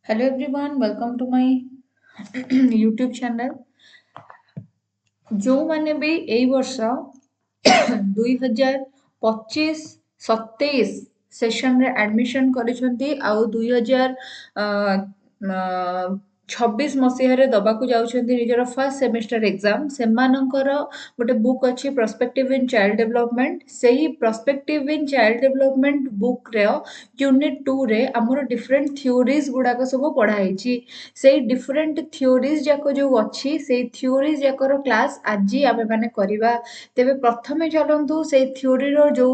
Hello everyone, welcome to my YouTube channel. जो मैंने भी एई वर्ष 2025-27 सेशन रे एडमिशन करिसेंती आउ 2026 मसीह दबाकू जाउछंती निजर फर्स्ट सेमेस्टर एग्जाम सेमानंकर गोटे बुक अच्छी पर्सपेक्टिव इन चाइल्ड डेवलपमेंट सही perspective in child development book रे यूनिट 2 रे हमर डिफरेंट थ्योरीज गुडाक सब पढ़ाई सेई डिफरेंट थ्योरीज जाक जो अच्छी सेई थ्योरीज जाकर क्लास आज आमे माने करिबा तेबे प्रथमे चलंतु सेई थ्योरी रो जो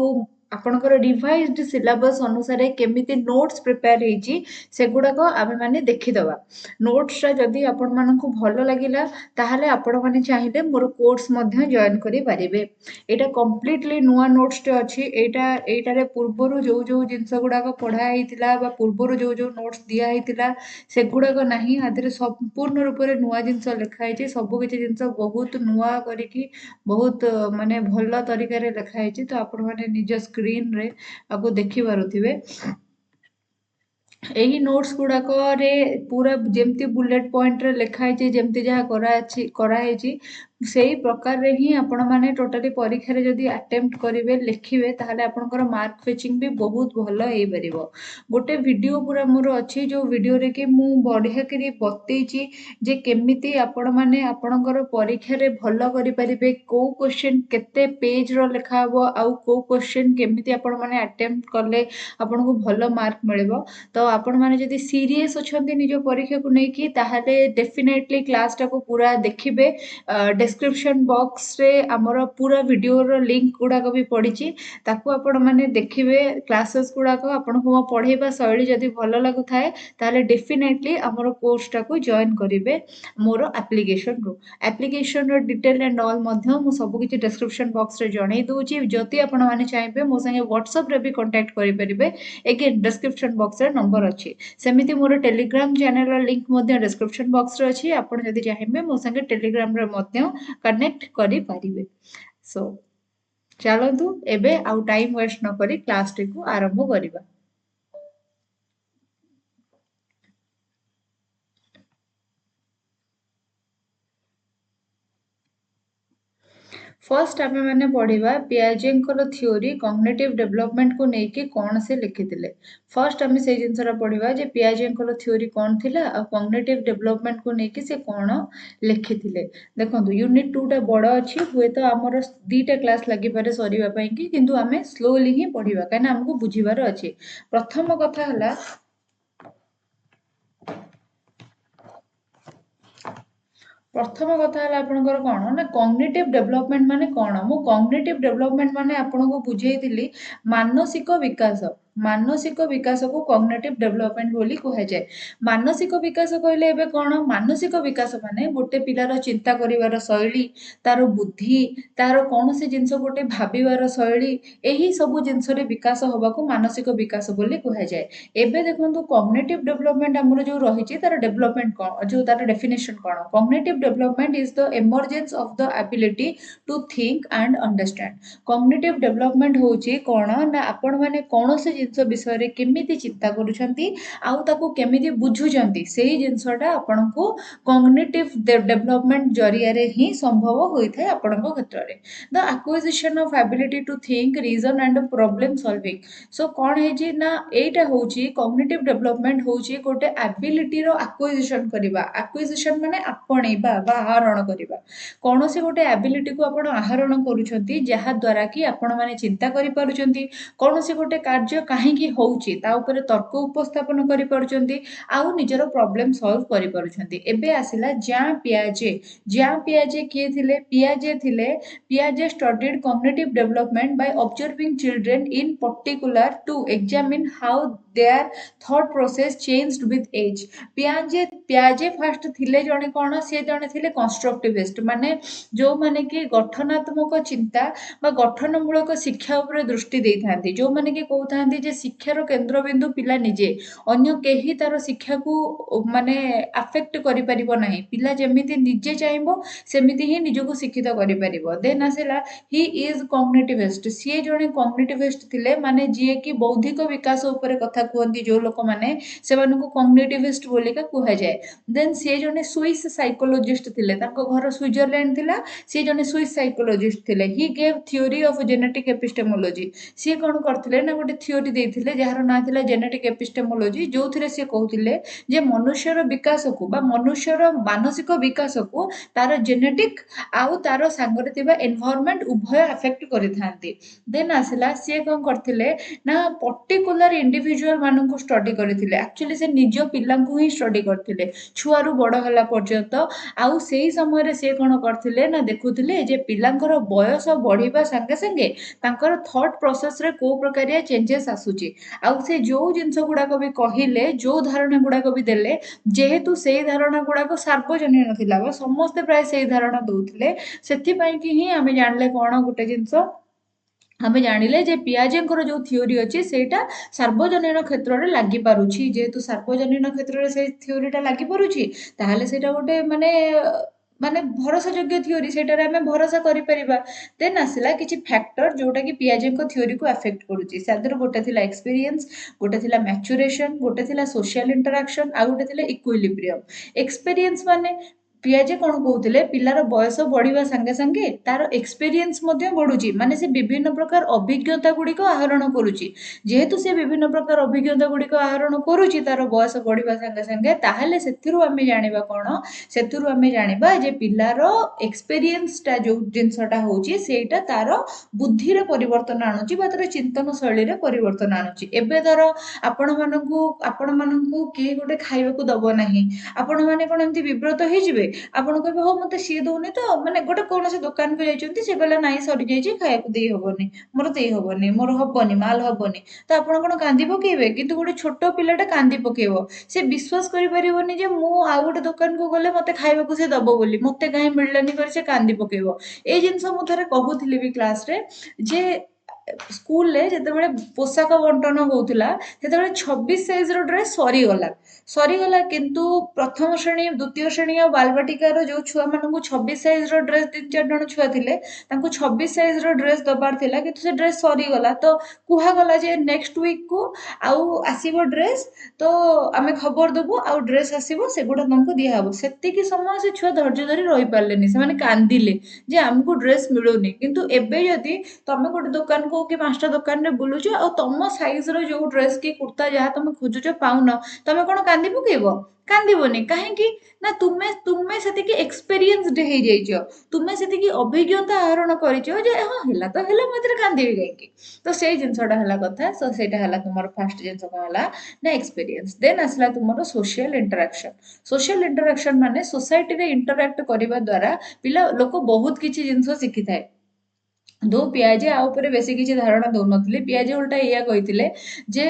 आपणकर रिवाइज्ड सिलेबस अनुसार केमिति नोट्स प्रिपेयर हेची सेगुडाक आमे माने देखिदबा नोट्सटा जदि आपण मानकु भलो लागिला ताहाले आपण माने चाहिले मोर कोर्स मध्य जॉइन करि पारिबे एटा कंप्लीटली नुवा नोट्सटे अछि एटारे पूर्वरु जो जिंस गुडाक पढा हेतिला बा पूर्वरु जो नोट्स दिया हेतिला सेगुडाक नाही आदरे संपूर्ण रूप रे नुवा जिंस लिखा हेची सब किछि जिंस बहुत नुवा करिकि बहुत माने भलो तरीका रे लिखा हेची तो आपण माने निज स्क्रीन रे आगु देखि पारुथिबे एही नोट्स गुडाक रे पूरा जेमती बुलेट पॉइंट रे लिखा हेची जेमती जहा करा हेची सेही प्रकार रे ही आपण माने टोटली परीक्षा रे जदि अटेम्प्ट करिवे लिखिवे ताहाले आपनकर मार्क फेचिंग भी बहुत भलो हेई परिबो गोटे वीडियो पूरा मोर अछि जो वीडियो रे कि मु बढ़िया करी बतेइची जे केमिति आपण माने आपनकर परीक्षा रे भलो करि परिबे को क्वेश्चन केते पेज रो लिखा हबो आउ को क्वेश्चन केमिति आपण माने अटेम्प्ट करले आपनको भलो मार्क मिलिबो तो आपण माने जदि सीरियस अछंती निज परीक्षा को नेकी ताहाले डेफिनेटली क्लास टा को पूरा देखिबे डिस्क्रिप्शन बॉक्स रे हमर पूरा वीडियो रो लिंक गुडाक भी पडिची ताकू आपण माने देखिबे क्लासेस गुडाक आपनको मो पढेबा शैली जदि भलो लागु थाए ताहाले डेफिनेटली हमर कोर्स टा को जॉइन करिवे मोर एप्लीकेशन रो डिटेल एंड ऑल मध्य मु सब किछि डिस्क्रिप्शन बॉक्स रे जणै दोची जति आपण माने चाहेबे मो संगे व्हाट्सएप रे भी कांटेक्ट करि परिबे अगेन डिस्क्रिप्शन बॉक्स रे नंबर अछि सेमिति मोर टेलीग्राम चैनल रो लिंक मध्य डिस्क्रिप्शन बॉक्स रे अछि आपण जदि चाहेबे मो संगे टेलीग्राम रे मध्य कनेक्ट करि पारिबे सो चलतु एबे आउ टाइम वेस्ट न करी क्लास टी को आरंभ करिबा फर्स्ट आमे माने पढ़िबा पियाजेंकर थ्योरी कॉग्निटिव डेवलपमेंट को नेकी कोन से लिखिथिले फर्स्ट आमे से जिंसरा पढ़िबा जे पियाजेंकर थ्योरी कोन थिला आ कॉग्निटिव डेवलपमेंट को नेकी से कोन लिखिथिले देखंतु यूनिट 2 टा बड़ अछि हुए तो हमर दीटा क्लास लागि पारे सरीबा पई कि किंतु आमे स्लोली ही पढ़िबा काना हमको बुझिबार अछि प्रथम कथा हला प्रथम कथा हला आपनकर कोन ना कॉग्निटिव डेवलपमेंट माने कोन मु कॉग्निटिव डेवलपमेंट माने आपनको बुझेइतिली मानसिक विकास को कॉग्निटिव डेवलपमेंट बोली कहा जाए मानसिक विकास कहले एबे कोन मानसिक विकास माने गोटे पिलार चिंता करिवार शैली तार बुद्धि तार कोनोसी जिंस गोटे भाबिवार शैली एही सब जिंस रे विकास होबा को मानसिक विकास बोली कहा जाए एबे देखंतु कॉग्निटिव डेवलपमेंट हमर जो रहिछि तार डेवलपमेंट कोन जो तार डेफिनेशन कोन cognitive development is the emergence of the ability to think and understand cognitive development होची कोन ना आपण माने कोनोसी जिंस विषय रे केमिति चिंता करूछंती आउ ताको केमिति बुझुछंती सेही जिंसटा आपनको कॉग्निटिव डेवलपमेंट जरिया रे ही संभव होइथाय आपनको क्षेत्र रे the acquisition of ability to think reason and problem solving so कोन हेजी ना एटा होची कॉग्निटिव डेवलपमेंट होची गोटे एबिलिटी रो एक्विजिशन माने आपणेबा बा आहरण करिबा कोनोसी गोटे एबिलिटी को आपण आहरण करूछंती जहा द्वारा कि आपण माने चिंता करि पारुछंती कोनोसी गोटे कार्य काहेकि होउची ता ऊपर तर्क उपस्थापन करि पारुछंती आउ निजरो प्रॉब्लम सॉल्व करि पारुछंती एबे आसिला ज्यां पियाजे किए थिले पियाजे studied cognitive development by observing children in particular to examine how there thought process changed with age पियाजे first थिले जणे कोन से जणे थिले कंस्ट्रक्टिविस्ट माने जो माने कि गठनात्मक चिंता बा गठनमूलक शिक्षा ऊपर दृष्टि देइथांती जो माने कि कहउथांती ଯେ ଶିକ୍ଷାର କେନ୍ଦ୍ରବିନ୍ଦୁ ପିଲା ନିଜେ, ଅନ୍ୟ କେହି ତାର ଶିକ୍ଷାକୁ ମାନେ ଆଫେକ୍ଟ କରିପାରିବ ନାହିଁ। ପିଲା ଯେମିତି ନିଜେ ଚାହିଁବ ସେମିତି ହିଁ ନିଜକୁ ଶିକ୍ଷିତ କରିପାରିବ। ଦେନ୍ ଆସିଲା ହି ଇଜ୍ କଗ୍ନିଟିଭିଷ୍ଟ। ସିଏ ଜଣେ କଗ୍ନିଟିଭିଷ୍ଟ ଥିଲେ, ମାନେ ଯିଏକି ବୌଦ୍ଧିକ ବିକାଶ ଉପରେ କଥା କୁହନ୍ତି ଯୋଉ ଲୋକମାନେ, ସେମାନଙ୍କୁ କଗ୍ନିଟିଭିଷ୍ଟ ବୋଲିକା କୁହାଯାଏ। ଦେନ୍ ସିଏ ଜଣେ ସୁଇସ୍ ସାଇକୋଲୋଜିଷ୍ଟ ଥିଲେ, ତାଙ୍କ ଘର ସୁଇଜରଲ୍ୟାଣ୍ଡ ଥିଲା, ସିଏ ଜଣେ ସୁଇସ୍ ସାଇକୋଲୋଜିଷ୍ଟ ଥିଲେ। ହି ଗେଭ୍ ଥିଓରି ଅଫ୍ ଜେନେଟିକ୍ ଏପିଷ୍ଟେମୋଲୋଜି। ସିଏ କ'ଣ କରିଥିଲେ ନା ଗୋଟେ ଥିଓରି ଦେଇଥିଲେ ଯାହାର ନାଁ ଥିଲା ଜେନେଟିକ୍ ଏପିଷ୍ଟେମୋଲୋଜି, ଯୋଉଥିରେ ସିଏ କହୁଥିଲେ ଯେ ମନୁଷ୍ୟର ବିକାଶକୁ ବା ମନୁଷ୍ୟର ମାନସିକ ବିକାଶକୁ ତାର ଜେନେଟିକ୍ ଆଉ ତାର ସାଙ୍ଗରେ ଥିବା ଏନଭାୟରମେଣ୍ଟ ଉଭୟ ଆଫେକ୍ଟ କରିଥାନ୍ତି। ଦେନ୍ ଆସିଲା ସିଏ କ'ଣ କରିଥିଲେ ନା ପର୍ଟିକୁଲାର ଇଣ୍ଡିଭିଜୁଆଲ ମାନଙ୍କୁ ଷ୍ଟଡି କରିଥିଲେ। ଆକ୍ଚୁଆଲି ସେ ନିଜ ପିଲାଙ୍କୁ ହିଁ ଷ୍ଟଡି କରିଥିଲେ, ଛୁଆରୁ ବଡ଼ ହେଲା ପର୍ଯ୍ୟନ୍ତ। ଆଉ ସେଇ ସମୟରେ ସିଏ କ'ଣ କରିଥିଲେ ନା ଦେଖୁଥିଲେ ଯେ ପିଲାଙ୍କର ବୟସ ବଢିବା ସାଙ୍ଗେ ସାଙ୍ଗେ ତାଙ୍କର ଥଟ୍ ପ୍ରୋସେସରେ କୋଉ ପ୍ରକାରିଆ ଚେଞ୍ଜେସ୍ ଆସୁଛି। ଆଉ ସେ ଯୋଉ ଜିନିଷ ଗୁଡାକ ବି କହିଲେ, ଯୋଉ ଧାରଣା ଗୁଡାକ ବି ଦେଲେ, ଯେହେତୁ ସେଇ ଧାରଣା ଗୁଡାକ ସାର୍ବଜନୀନ ଥିଲା ବା ସମସ୍ତେ ପ୍ରାୟ ସେଇ ଧାରଣା ଦଉଥିଲେ, ସେଥିପାଇଁ କି ହିଁ ଆମେ ଜାଣିଲେ କ'ଣ ଗୋଟେ ଜିନିଷ, ଆମେ ଜାଣିଲେ ଯେ ପିଆଜେଙ୍କର ଯୋଉ ଥିଓରି ଅଛି ସେଇଟା ସାର୍ବଜନୀନ କ୍ଷେତ୍ରରେ ଲାଗିପାରୁଛି। ଯେହେତୁ ସାର୍ବଜନୀନ କ୍ଷେତ୍ରରେ ସେଇ ଥିଓରିଟା ଲାଗିପାରୁଛି, ତାହେଲେ ସେଇଟା ଗୋଟେ ମାନେ ମାନେ ଭରସାଯୋଗ୍ୟ ଥିଓରି, ସେଇଟାରେ ଆମେ ଭରସା କରିପାରିବା। ଦେନ୍ ଆସିଲା କିଛି ଫ୍ୟାକ୍ଟର ଯୋଉଟାକି ପିଆଜେଙ୍କ ଥିଓରିକୁ ଆଫେକ୍ଟ କରୁଛି। ତା ଦେହରୁ ଗୋଟେ ଥିଲା ଏକ୍ସପିରିଏନ୍ସ, ଗୋଟେ ଥିଲା ମ୍ୟାଚୁରେସନ, ଗୋଟେ ଥିଲା ସୋସିଆଲ ଇଣ୍ଟରାକ୍ସନ, ଆଉ ଗୋଟେ ଥିଲା ଇକ୍ୱିଲିବ୍ରିୟମ। ଏକ୍ସପିରିଏନ୍ସ ମାନେ ପିଆଜେ କ'ଣ କହୁଥିଲେ, ପିଲାର ବୟସ ବଢିବା ସାଙ୍ଗେ ସାଙ୍ଗେ ତାର ଏକ୍ସପିରିଏନ୍ସ ମଧ୍ୟ ବଢୁଛି, ମାନେ ସେ ବିଭିନ୍ନ ପ୍ରକାର ଅଭିଜ୍ଞତା ଗୁଡ଼ିକ ଆହରଣ କରୁଛି। ଯେହେତୁ ସେ ବିଭିନ୍ନ ପ୍ରକାର ଅଭିଜ୍ଞତା ଗୁଡ଼ିକ ଆହରଣ କରୁଛି ତାର ବୟସ ବଢିବା ସାଙ୍ଗେ ସାଙ୍ଗେ, ତାହେଲେ ସେଥିରୁ ଆମେ ଜାଣିବା କ'ଣ, ସେଥିରୁ ଆମେ ଜାଣିବା ଯେ ପିଲାର ଏକ୍ସପିରିଏନ୍ସଟା ଯୋଉ ଜିନିଷଟା ହଉଛି ସେଇଟା ତାର ବୁଦ୍ଧିରେ ପରିବର୍ତ୍ତନ ଆଣୁଛି ବା ତାର ଚିନ୍ତନ ଶୈଳୀରେ ପରିବର୍ତ୍ତନ ଆଣୁଛି। ଏବେ ଧର ଆପଣମାନଙ୍କୁ କେହି ଗୋଟେ ଖାଇବାକୁ ଦବ ନାହିଁ, ଆପଣମାନେ କ'ଣ ଏମିତି ବିବ୍ରତ ହେଇଯିବେ? ଆପଣ କହିବେ ହଉ ମତେ ସିଏ ଦଉନି ତ, ମାନେ ଗୋଟେ କୌଣସି ଦୋକାନକୁ ଯାଇଛନ୍ତି, ସେ କହିଲା ନାଇଁ ସରିଯାଇଛି, ଖାଇବାକୁ ଦେଇ ହବନି, ମୋର ହବନି, ମାଲ ହବନି, ତ ଆପଣ କ'ଣ କାନ୍ଦି ପକେଇବେ? କିନ୍ତୁ ଗୋଟେ ଛୋଟ ପିଲାଟା କାନ୍ଦି ପକେଇବ। ସେ ବିଶ୍ୱାସ କରିପାରିବନି ଯେ ମୁଁ ଆଉ ଗୋଟେ ଦୋକାନକୁ ଗଲେ ମତେ ଖାଇବାକୁ ସେ ଦବ ବୋଲି, ମତେ କାହିଁ ମିଳିଲାନି କରି ସେ କାନ୍ଦି ପକେଇବ। ଏଇ ଜିନିଷ ମୁଁ ଥରେ କହୁଥିଲି ବି କ୍ଲାସରେ ଯେ ସ୍କୁଲରେ ଯେତେବେଳେ ପୋଷାକ ବଣ୍ଟନ ହଉଥିଲା, ସେତେବେଳେ 26 ସାଇଜର ଡ୍ରେସ୍ ସରିଗଲା, କିନ୍ତୁ ପ୍ରଥମ ଶ୍ରେଣୀ, ଦ୍ୱିତୀୟ ଶ୍ରେଣୀ ଆଉ ବାଲବାଟିକାର ଯୋଉ ଛୁଆମାନଙ୍କୁ 26 ସାଇଜର ଡ୍ରେସ୍ 3-4 ଜଣ ଛୁଆ ଥିଲେ, ତାଙ୍କୁ 26 ସାଇଜର ଡ୍ରେସ୍ ଦବାର ଥିଲା, କିନ୍ତୁ ସେ ଡ୍ରେସ୍ ସରିଗଲା। ତ କୁହାଗଲା ଯେ ନେକ୍ସଟ ୱିକକୁ ଆଉ ଆସିବ ଡ୍ରେସ୍, ତ ଆମେ ଖବର ଦବୁ, ଆଉ ଡ୍ରେସ୍ ଆସିବ, ସେଗୁଡ଼ା ତାଙ୍କୁ ଦିଆହବ। ସେତିକି ସମୟ ସେ ଛୁଆ ଧୈର୍ଯ୍ୟ ଧରି ରହିପାରିଲେନି, ସେମାନେ କାନ୍ଦିଲେ ଯେ ଆମକୁ ଡ୍ରେସ୍ ମିଳୁନି। କିନ୍ତୁ ଏବେ ଯଦି ତମେ ଗୋଟେ ଦୋକାନକୁ କି 5ଟା ଦୋକାନରେ ବୁଲୁଛ ଆଉ ତମ ସାଇଜର ଯୋଉ ଡ୍ରେସ୍ କି କୁର୍ତ୍ତା ଯାହା ତମେ ଖୋଜୁଛ ପାଉନ, ତମେ କ'ଣ କାନ୍ଦି ପକେଇବ? କାନ୍ଦିବନି। କାହିଁକି ନା ତୁମେ ସେତିକି ଏକ୍ସପେରିଏନ୍ସଡ ହେଇଯାଇଛ, ତୁମେ ସେତିକି ଅଭିଜ୍ଞତା ଆହରଣ କରିଛ ଯେ ହଁ ହେଲା ତ ହେଲା, ମୁଁ ଏଥିରେ କାନ୍ଦିବି କାହିଁକି? ତ ସେଇ ଜିନିଷଟା ହେଲା କଥା। ତ ସେଇଟା ହେଲା ତୁମର ଫାଷ୍ଟ ଜିନିଷ କ'ଣ ହେଲା ନା ଏକ୍ସପିରିଏନ୍ସ। ଦେନ୍ ଆସିଲା ତୁମର ସୋସିଆଲ ଇଣ୍ଟରାକ୍ସନ। ସୋସିଆଲ ଇଣ୍ଟରାକ୍ସନ ମାନେ ସୋସାଇଟିରେ ଇଣ୍ଟରାକ୍ଟ କରିବା ଦ୍ୱାରା ଲୋକ ବହୁତ କିଛି ଜିନିଷ ଶିଖିଥାଏ। ଦୋ ପିଆଜେ ଆ ଉପରେ ବେଶୀ କିଛି ଧାରଣା ଦଉନଥିଲେ। ପିଆଜେ ଓଲଟା ଏଇଆ କହିଥିଲେ ଯେ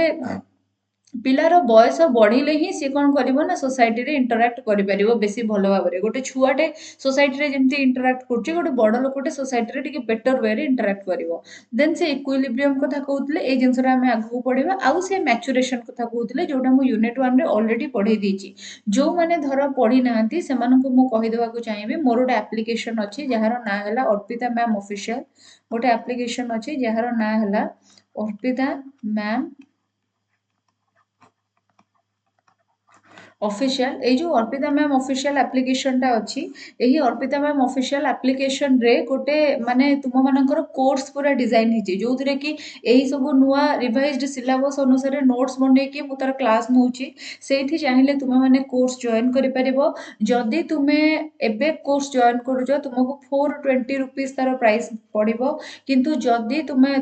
ପିଲାର ବୟସ ବଢିଲେ ହିଁ ସିଏ କ'ଣ କରିବ ନା ସୋସାଇଟିରେ ଇଣ୍ଟରାକ୍ଟ କରିପାରିବ ବେଶୀ ଭଲ ଭାବରେ। ଗୋଟେ ଛୁଆଟେ ସୋସାଇଟିରେ ଯେମିତି ଇଣ୍ଟରାକ୍ଟ କରୁଛି, ଗୋଟେ ବଡ଼ ଲୋକଟେ ସୋସାଇଟିରେ ଟିକେ ବେଟର ୱେରେ ଇଣ୍ଟରାକ୍ଟ କରିବ। ଦେନ୍ ସେ ଇକ୍ୱିଲିବ୍ରିୟମ କଥା କହୁଥିଲେ, ଏଇ ଜିନିଷଟା ଆମେ ଆଗକୁ ପଢିବା। ଆଉ ସେ ମ୍ୟାଚୁରେସନ କଥା କହୁଥିଲେ, ଯୋଉଟା ମୁଁ ୟୁନିଟ୍ 1ରେ ଅଲରେଡି ପଢେଇ ଦେଇଛି। ଯୋଉମାନେ ଧର ପଢିନାହାନ୍ତି ସେମାନଙ୍କୁ ମୁଁ କହିଦେବାକୁ ଚାହିଁବି, ମୋର ଗୋଟେ ଆପ୍ଲିକେସନ ଅଛି ଯାହାର ନାଁ ହେଲା ଅର୍ପିତା ମ୍ୟାମ୍ ଅଫିସିଆଲ। ଗୋଟେ ଆପ୍ଲିକେସନ ଅଛି ଯାହାର ନାଁ ହେଲା ଅର୍ପିତା ମ୍ୟାମ୍ ଅଫିସିଆଲ। ଏଇ ଯୋଉ ଅର୍ପିତା ମ୍ୟାମ୍ ଅଫିସିଆଲ ଆପ୍ଲିକେସନଟା ଅଛି, ଏହି ଅର୍ପିତା ମ୍ୟାମ୍ ଅଫିସିଆଲ ଆପ୍ଲିକେସନରେ ଗୋଟେ ମାନେ ତୁମମାନଙ୍କର କୋର୍ସ ପୁରା ଡିଜାଇନ ହେଇଛି, ଯୋଉଥିରେ କି ଏହି ସବୁ ନୂଆ ରିଭାଇଜଡ ସିଲାବସ ଅନୁସାରେ ନୋଟ୍ସ ବନେଇକି ମୁଁ ତାର କ୍ଲାସ ନଉଛି। ସେଇଠି ଚାହିଁଲେ ତୁମେମାନେ କୋର୍ସ ଜଏନ୍ କରିପାରିବ। ଯଦି ତୁମେ ଏବେ କୋର୍ସ ଜଏନ୍ କରୁଛ, ତୁମକୁ 420 rupees ତାର ପ୍ରାଇସ୍ ପଡ଼ିବ। କିନ୍ତୁ ଯଦି ତୁମେ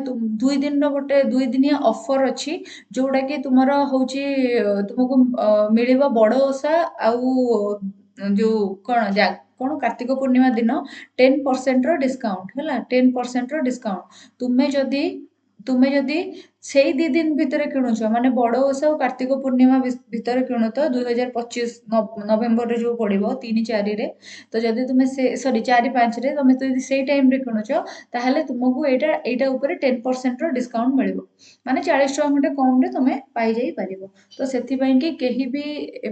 2 ଦିନିଆ ଅଫର ଅଛି, ଯୋଉଟା କି ତୁମର ହଉଛି ତୁମକୁ ମିଳିବ ବଡ଼ ଓଷା ଆଉ ଯୋଉ କ'ଣ କାର୍ତ୍ତିକ ପୂର୍ଣ୍ଣିମା ଦିନ 10%ର ଡିସକାଉଣ୍ଟ ହେଲା, 10%ର ଡିସକାଉଣ୍ଟ। ତୁମେ ଯଦି ସେଇ 2 ଦିନ ଭିତରେ କିଣୁଛ ମାନେ ବଡ଼ ଓଷା ଆଉ କାର୍ତ୍ତିକ ପୂର୍ଣ୍ଣିମା ଭିତରେ କିଣୁ ତ 2025 ନଭେମ୍ବରରେ ଯୋଉ ପଡ଼ିବ 3-4ରେ। ତ ଯଦି ତୁମେ ସେ ସରି 4-5ରେ ତମେ ଯଦି ସେଇ ଟାଇମରେ କିଣୁଛ ତାହେଲେ ତୁମକୁ ଏଇଟା ଉପରେ 10%ର ଡିସକାଉଣ୍ଟ ମିଳିବ। ମାନେ 40 ଟଙ୍କା ଖଣ୍ଡେ କମରେ ତମେ ପାଇଯାଇ ପାରିବ। ତ ସେଥିପାଇଁ କି କେହି ବି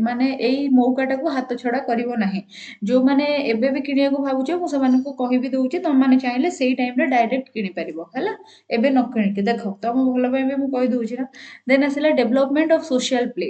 ମାନେ ଏଇ ମୌକାଟାକୁ ହାତଛଡ଼ା କରିବ ନାହିଁ। ଯୋଉମାନେ ଏବେ ବି କିଣିବାକୁ ଭାବୁଛ ମୁଁ ସେମାନଙ୍କୁ କହିବି ଦଉଛି ତମମାନେ ଚାହିଁଲେ ସେଇ ଟାଇମରେ ଡାଇରେକ୍ଟ କିଣିପାରିବ ହେଲା। ଏବେ ନ କିଣିକି ଦେଖ ତମ ଭଲ ପାଇଁ ବି ମୁଁ କହିଦଉଛି ନା। ଦେନ୍ ଆସିଲା development of social play.